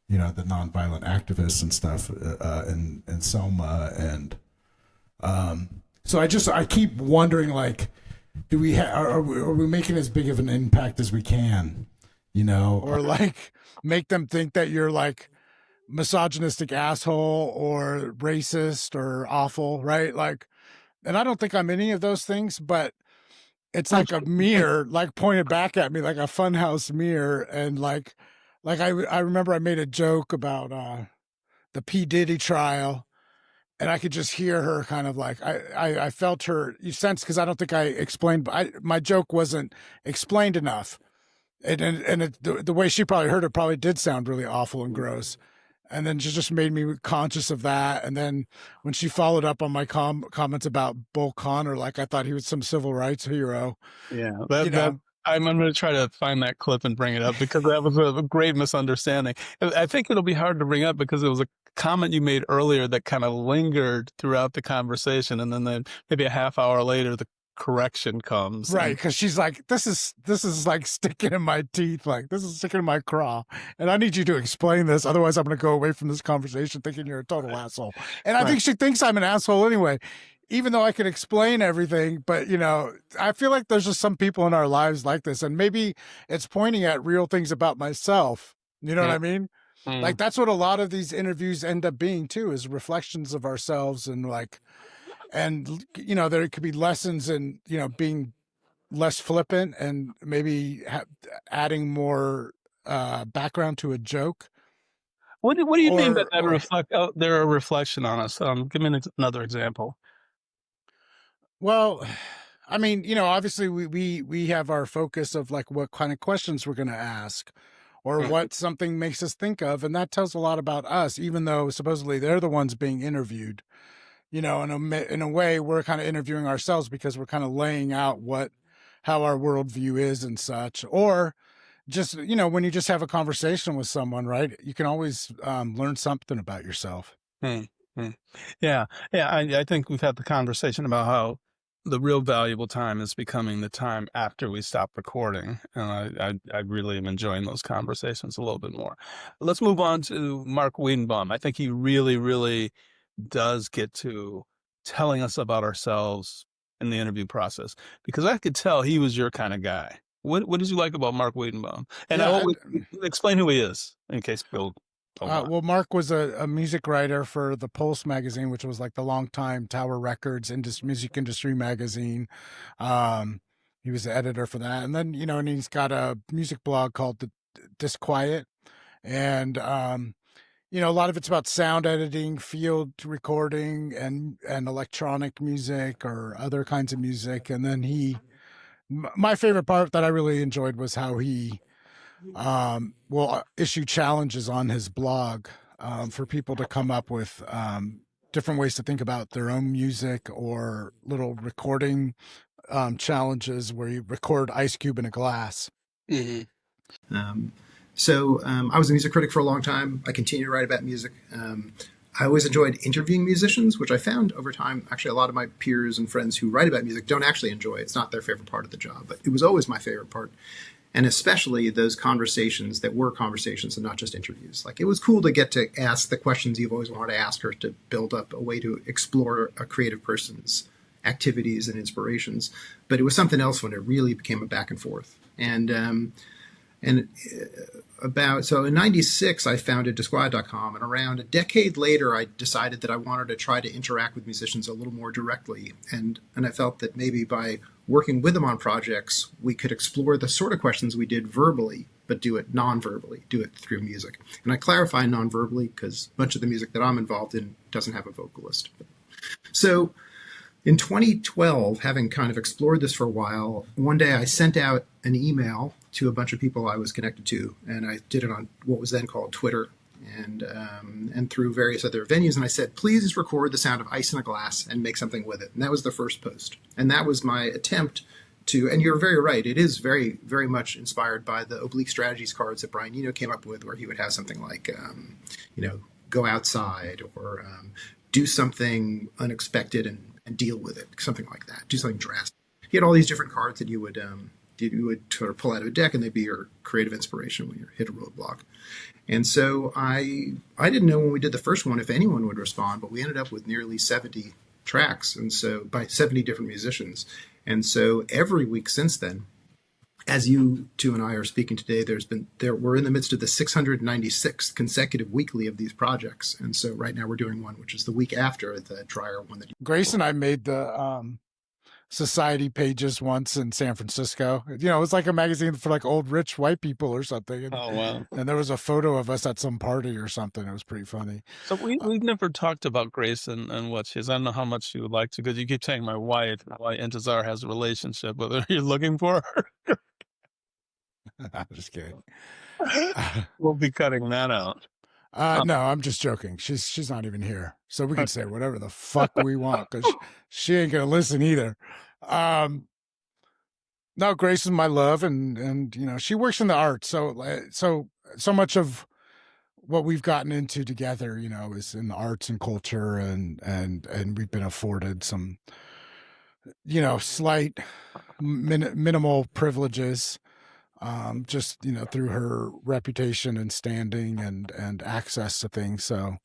[SPEAKER 19] you know, the nonviolent activists and stuff in Selma. And so I keep wondering, like, do we are we making as big of an impact as we can, you know?
[SPEAKER 13] Or like make them think that you're like misogynistic asshole or racist or awful, right? Like, and I don't think I'm any of those things, but it's like a mirror, like pointed back at me, like a funhouse mirror. And like I remember I made a joke about the P. Diddy trial, and I could just hear her kind of like, I felt her, you sense, because I don't think I explained, my joke wasn't explained enough. And the way she probably heard it probably did sound really awful and gross. And then she just made me conscious of that. And then when she followed up on my comments about Bull Connor, like I thought he was some civil rights hero.
[SPEAKER 12] Yeah, I'm going to try to find that clip and bring it up because that was a great misunderstanding. I think it'll be hard to bring up because it was a comment you made earlier that kind of lingered throughout the conversation, and then maybe a half hour later the correction comes.
[SPEAKER 13] Right, because she's like, this is like sticking in my teeth, like this is sticking in my craw, and I need you to explain this, otherwise I'm going to go away from this conversation thinking you're a total asshole. And I think she thinks I'm an asshole anyway, even though I can explain everything. But you know, I feel like there's just some people in our lives like this, and maybe it's pointing at real things about myself. You know what I mean? Like that's what a lot of these interviews end up being too, is reflections of ourselves. And like, and you know, there could be lessons in, you know, being less flippant and maybe adding more background to a joke.
[SPEAKER 12] What do you mean by that? They're a reflection on us. Give me another example.
[SPEAKER 13] Well, I mean, you know, obviously we have our focus of like what kind of questions we're going to ask, or what something makes us think of, and that tells a lot about us, even though supposedly they're the ones being interviewed. You know, in a way, we're kind of interviewing ourselves because we're kind of laying out how our worldview is and such. Or just, you know, when you just have a conversation with someone, right, you can always learn something about yourself.
[SPEAKER 12] Yeah. I think we've had the conversation about how the real valuable time is becoming the time after we stop recording. And I really am enjoying those conversations a little bit more. Let's move on to Mark Wiedenbaum. I think he really, really does get to telling us about ourselves in the interview process, because I could tell he was your kind of guy. What did you like about Mark Wiedenbaum? And I will explain who he is in case Bill.
[SPEAKER 13] Well, Mark was a music writer for the Pulse magazine, which was like the longtime Tower Records music industry magazine. He was the editor for that. And then, you know, and he's got a music blog called The Disquiet. And, you know, a lot of it's about sound editing, field recording, and electronic music or other kinds of music. And then my favorite part that I really enjoyed was how he will issue challenges on his blog for people to come up with different ways to think about their own music, or little recording challenges where you record Ice Cube in a glass.
[SPEAKER 3] So I was a music critic for a long time. I continue to write about music. I always enjoyed interviewing musicians, which I found over time, actually a lot of my peers and friends who write about music don't actually enjoy it. It's not their favorite part of the job, but it was always my favorite part. And especially those conversations that were conversations and not just interviews. Like, it was cool to get to ask the questions you've always wanted to ask her, to build up a way to explore a creative person's activities and inspirations. But it was something else when it really became a back and forth. So in 96, I founded Disquiet.com, and around a decade later, I decided that I wanted to try to interact with musicians a little more directly. And I felt that maybe by working with them on projects, we could explore the sort of questions we did verbally, but do it non-verbally, do it through music. And I clarify non-verbally because much of the music that I'm involved in doesn't have a vocalist. So In 2012, having kind of explored this for a while, one day I sent out an email to a bunch of people I was connected to, and I did it on what was then called Twitter and through various other venues. And I said, please record the sound of ice in a glass and make something with it. And that was the first post. And that was my attempt to, and you're very right, it is very, very much inspired by the oblique strategies cards that Brian Eno came up with, where he would have something like, go outside or do something unexpected and deal with it, something like that, do something drastic. He had all these different cards that you would sort of pull out of a deck, and they'd be your creative inspiration when you hit a roadblock. And so I didn't know when we did the first one if anyone would respond, but we ended up with nearly 70 tracks, and so by 70 different musicians. And so every week since then, as you two and I are speaking today, we're in the midst of the 696th consecutive weekly of these projects. And so right now we're doing one, which is the week after the drier one.
[SPEAKER 13] Grace and I made the society pages once in San Francisco. It was like a magazine for like old rich white people or something. And,
[SPEAKER 12] oh, wow.
[SPEAKER 13] And there was a photo of us at some party or something. It was pretty funny.
[SPEAKER 12] So we've never talked about Grace and what she is. I don't know how much you would like to, because you keep saying my wife, why Intezar has a relationship with her. You're looking for her?
[SPEAKER 13] I'm just kidding.
[SPEAKER 12] We'll be cutting that out.
[SPEAKER 13] No, I'm just joking. She's not even here, so we can say whatever the fuck we want, because she ain't gonna listen either. No, Grace is my love, and she works in the arts, so much of what we've gotten into together, is in the arts and culture, and we've been afforded some, slight minimal privileges. Just through her reputation and standing and access to things. So,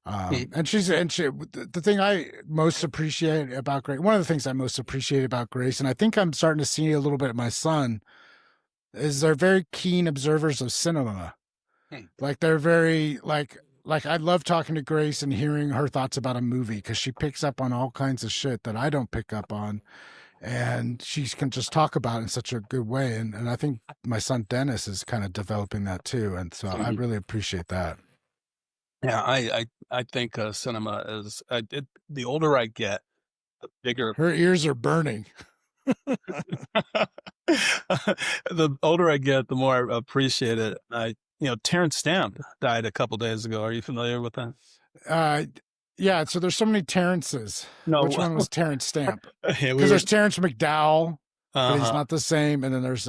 [SPEAKER 13] and the thing I most appreciate about Grace, one of the things I most appreciate about Grace, and I think I'm starting to see a little bit of my son, is they're very keen observers of cinema. Like they're very like I love talking to Grace and hearing her thoughts about a movie, because she picks up on all kinds of shit that I don't pick up on. And she can just talk about it in such a good way. And I think my son Dennis is kind of developing that too. And so I really appreciate that.
[SPEAKER 12] Yeah, I think cinema is, the older I get, the bigger.
[SPEAKER 13] Her ears are burning.
[SPEAKER 12] The older I get, the more I appreciate it. Terrence Stamp died a couple days ago. Are you familiar with that?
[SPEAKER 13] Yeah, so there's so many Terrences.
[SPEAKER 12] No.
[SPEAKER 13] Which one was Terrence Stamp? Because there's Terrence McDowell, but he's not the same. And then there's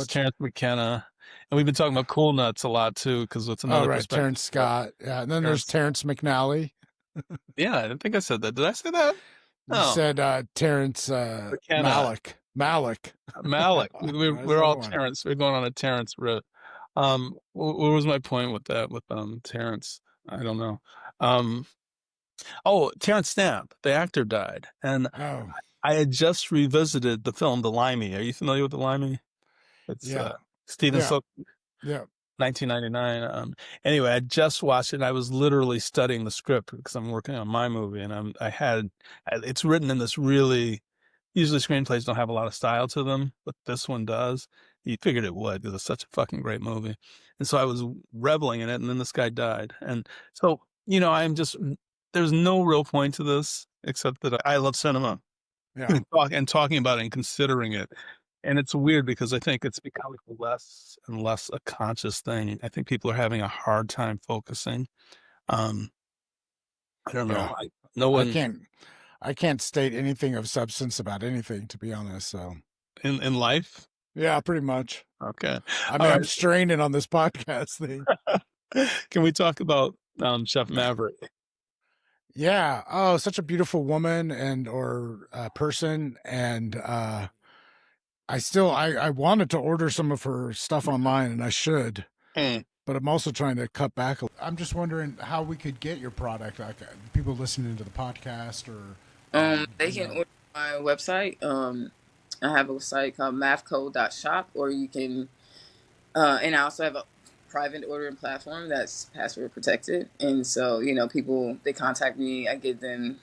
[SPEAKER 12] Terrence McKenna. And we've been talking about Cool Nuts a lot, too, because it's another perspective.
[SPEAKER 13] Terrence Scott. Yeah, and then there's Terrence McNally.
[SPEAKER 12] Yeah, I think I said that. Did I say that?
[SPEAKER 13] You said Terrence Malick. Malick.
[SPEAKER 12] We're all Terrence. We're going on a Terrence route. What was my point with that, with Terrence? I don't know. Terrence Stamp, the actor, died, and I had just revisited the film The Limey. Are you familiar with The Limey? It's Steven Spielberg, 1999. Anyway, I just watched it, and I was literally studying the script because I'm working on my movie, and it's written in this really, usually screenplays don't have a lot of style to them, but this one does. You figured it would, because it's such a fucking great movie. And so I was reveling in it, and then this guy died. And so, there's no real point to this, except that I love cinema.
[SPEAKER 13] Yeah.
[SPEAKER 12] And talking about it and considering it. And it's weird because I think it's becoming less and less a conscious thing. I think people are having a hard time focusing. I don't know.
[SPEAKER 13] Yeah. I can't state anything of substance about anything, to be honest. So
[SPEAKER 12] in life?
[SPEAKER 13] Yeah, pretty much.
[SPEAKER 12] Okay.
[SPEAKER 13] I'm straining on this podcast thing.
[SPEAKER 12] Can we talk about Chef Maverick?
[SPEAKER 13] Yeah. Oh, such a beautiful woman or person. And I wanted to order some of her stuff online, and I should. But I'm also trying to cut back. I'm just wondering how we could get your product. Like people listening to the podcast, or
[SPEAKER 4] they can order my website. I have a site called mathcode.shop, or you can, and I also have a private ordering platform that's password protected. And so, people, they contact me, I give them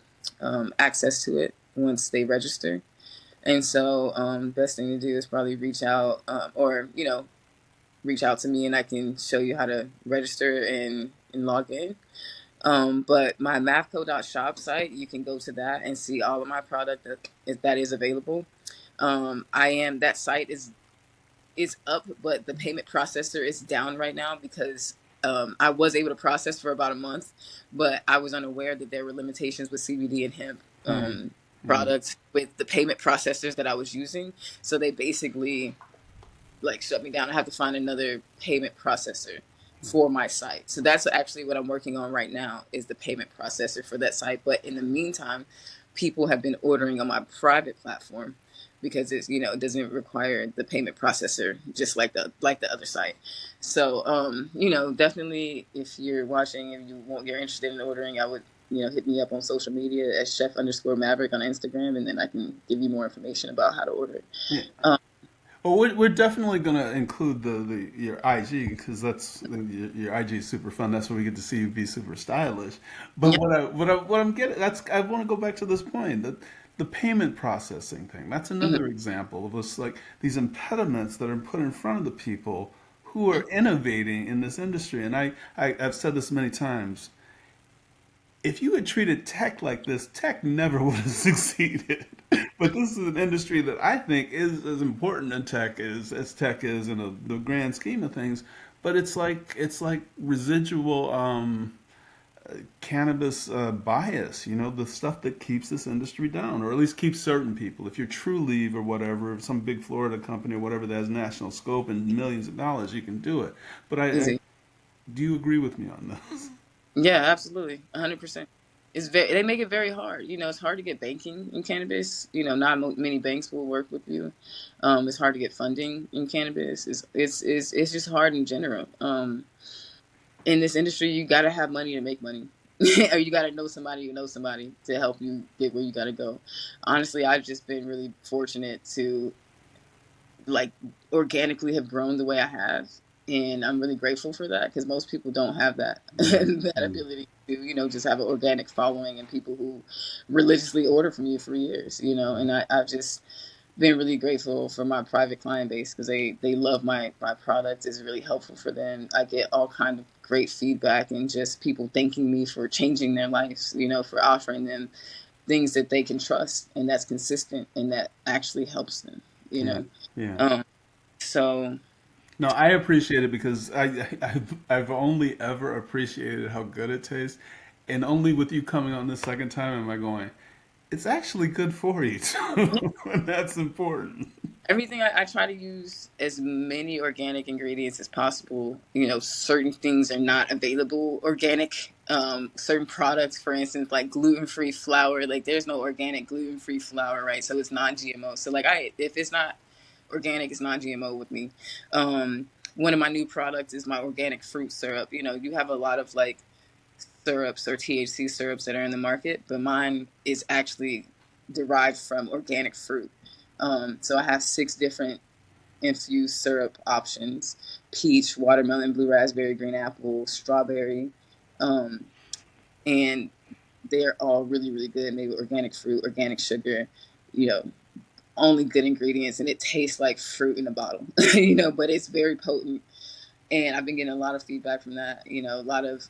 [SPEAKER 4] access to it once they register. And so best thing to do is probably reach out reach out to me, and I can show you how to register and log in. But my mathco.shop site, you can go to that and see all of my product that is available. That site is up, but the payment processor is down right now because I was able to process for about a month, but I was unaware that there were limitations with CBD and hemp products with the payment processors that I was using. So they basically like shut me down. I have to find another payment processor for my site. So that's actually what I'm working on right now is the payment processor for that site. But in the meantime, people have been ordering on my private platform because it's, it doesn't require the payment processor just like the other site. So definitely if you're watching and you're interested in ordering, I would hit me up on social media as chef_Maverick on Instagram, and then I can give you more information about how to order it.
[SPEAKER 14] Yeah. Well, we're definitely going to include your IG because that's your IG is super fun. That's where we get to see you be super stylish. But what I'm getting I want to go back to this point that the payment processing thing. That's another example of us like these impediments that are put in front of the people who are innovating in this industry. And I've said this many times. If you had treated tech like this, tech never would have succeeded. But this is an industry that I think is as important in tech as tech is in the grand scheme of things. But it's like residual cannabis bias, the stuff that keeps this industry down, or at least keeps certain people. If you're True Leave or whatever, some big Florida company or whatever that has national scope and millions of dollars, you can do it. But do you agree with me on this?
[SPEAKER 4] Yeah, absolutely, 100%. They make it very hard. It's hard to get banking in cannabis. Not many banks will work with you. It's hard to get funding in cannabis. It's just hard in general. In this industry, you got to have money to make money, or you got to know somebody who knows somebody to help you get where you got to go. Honestly, I've just been really fortunate to like organically have grown the way I have. And I'm really grateful for that because most people don't have that that ability to, just have an organic following and people who religiously order from you for years, and I've just been really grateful for my private client base because they love my product. Is really helpful for them. I get all kind of great feedback and just people thanking me for changing their lives, for offering them things that they can trust and that's consistent and that actually helps them,
[SPEAKER 14] Yeah.
[SPEAKER 4] So
[SPEAKER 14] no, I appreciate it because I've only ever appreciated how good it tastes, and only with you coming on the second time am I going, it's actually good for you too, and that's important.
[SPEAKER 4] Everything I try to use as many organic ingredients as possible. Certain things are not available organic. Certain products, for instance, like gluten-free flour, like there's no organic gluten-free flour, right? So it's non-GMO. So if it's not organic, it's non-GMO with me. One of my new products is my organic fruit syrup. You have a lot of like syrups or THC syrups that are in the market, but mine is actually derived from organic fruit. So I have 6 different infused syrup options: peach, watermelon, blue raspberry, green apple, strawberry, and they're all really, really good. Made with organic fruit, organic sugar, only good ingredients, and it tastes like fruit in a bottle, but it's very potent. And I've been getting a lot of feedback from that. A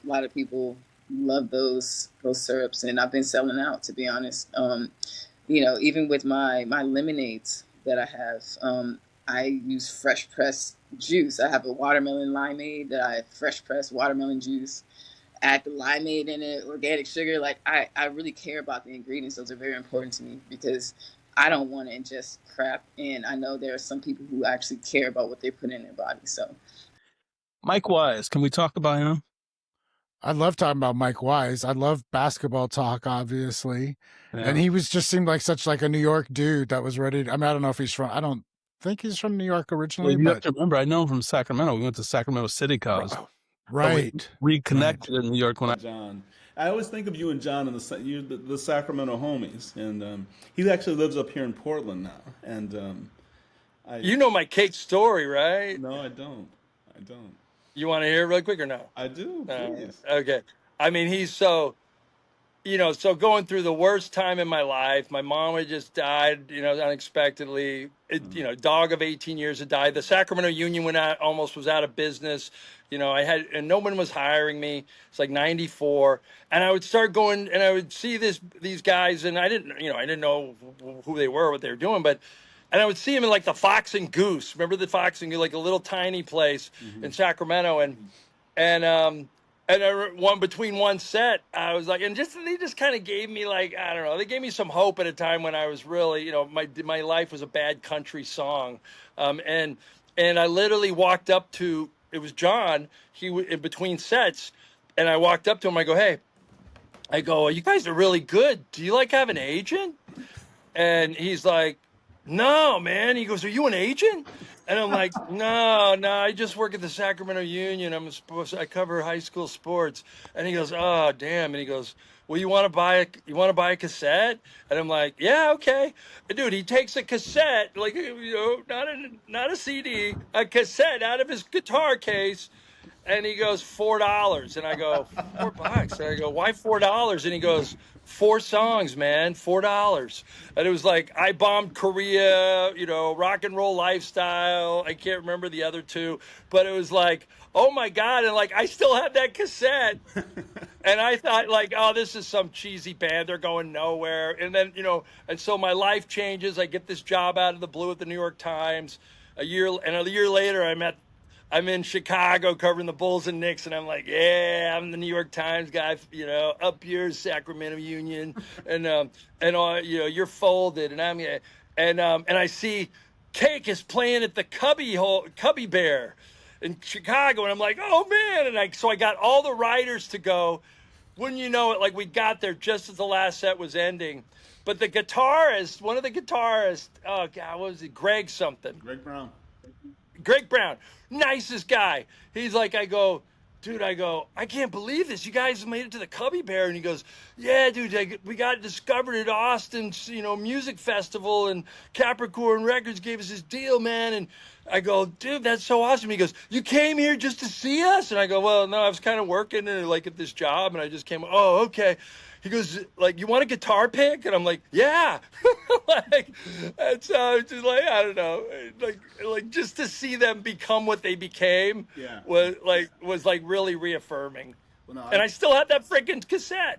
[SPEAKER 4] lot of people love those syrups, and I've been selling out, to be honest. Even with my lemonades that I have, I use fresh pressed juice. I have a watermelon limeade that I fresh press watermelon juice. Add the limeade in it, organic sugar. Like I really care about the ingredients. Those are very important to me because I don't want to ingest crap, and I know there are some people who actually care about what they put in their body. So,
[SPEAKER 12] Mike Wise, can we talk about him?
[SPEAKER 13] I love talking about Mike Wise. I love basketball talk, obviously,
[SPEAKER 12] Yeah.
[SPEAKER 13] and he seemed like such like a New York dude that was ready. I don't know if he's from. I don't think he's from New York originally.
[SPEAKER 12] Well, you
[SPEAKER 13] but
[SPEAKER 12] have to remember, I know him from Sacramento. We went to Sacramento City College.
[SPEAKER 13] Right.
[SPEAKER 12] We reconnected in New York when
[SPEAKER 14] John. I always think of you and John and the Sacramento homies, and he actually lives up here in Portland now. And
[SPEAKER 6] you know my Kate story, right?
[SPEAKER 14] No, I don't.
[SPEAKER 6] You want to hear it real quick or no?
[SPEAKER 14] I do. Please.
[SPEAKER 6] Okay. I mean, he's so. so going through the worst time in my life, my mom had just died, unexpectedly. Dog of 18 years had died. The Sacramento Union almost was out of business. And no one was hiring me. It's like 94. And I would start going and I would see these guys, and I didn't know who they were, what they were doing, and I would see them in like the Fox and Goose. Remember the Fox and Goose, like a little tiny place in Sacramento, and between one set, I was like, they just kind of gave me like, I don't know, they gave me some hope at a time when I was really, my life was a bad country song, and I literally walked up to, it was John, in between sets, and I walked up to him, I go, you guys are really good. Do you like have an agent? And he's like, no, man. He goes, are you an agent? And I'm like, no, I just work at the Sacramento Union. I cover high school sports. And he goes, oh, damn. And he goes, well, you want to buy a cassette? And I'm like, yeah, okay. And dude, he takes a cassette, like, not a CD, a cassette out of his guitar case. And he goes, $4. And I go, $4? And I go, why $4? And he goes, 4 songs, man, $4. And it was like, I Bombed Korea, Rock and Roll Lifestyle. I can't remember the other 2, but it was like, oh my God. And like, I still have that cassette. And I thought like, oh, this is some cheesy band. They're going nowhere. And then, and so my life changes. I get this job out of the blue at the New York Times. A year later, I'm in Chicago covering the Bulls and Knicks, and I'm like, yeah, I'm the New York Times guy, up your Sacramento Union, and you're folded, and and I see Cake is playing at the Cubby Bear in Chicago, and I'm like, oh man, and so I got all the writers to go. Wouldn't you know it? Like we got there just as the last set was ending. But the guitarist, one of the guitarists, oh God, what was it? Greg Brown, nicest guy. He's like, dude, I can't believe this. You guys made it to the Cubby Bear. And he goes, yeah, dude, we got discovered at Austin's, music festival, and Capricorn Records gave us this deal, man. And I go, dude, that's so awesome. He goes, you came here just to see us? And I go, well, no, I was kind of working at this job, and I just came. Oh, okay. He goes, like, you want a guitar pick? And I'm like, yeah. And so just like, I don't know, like just to see them become what they became was really reaffirming. Well, no, and I still have that freaking cassette.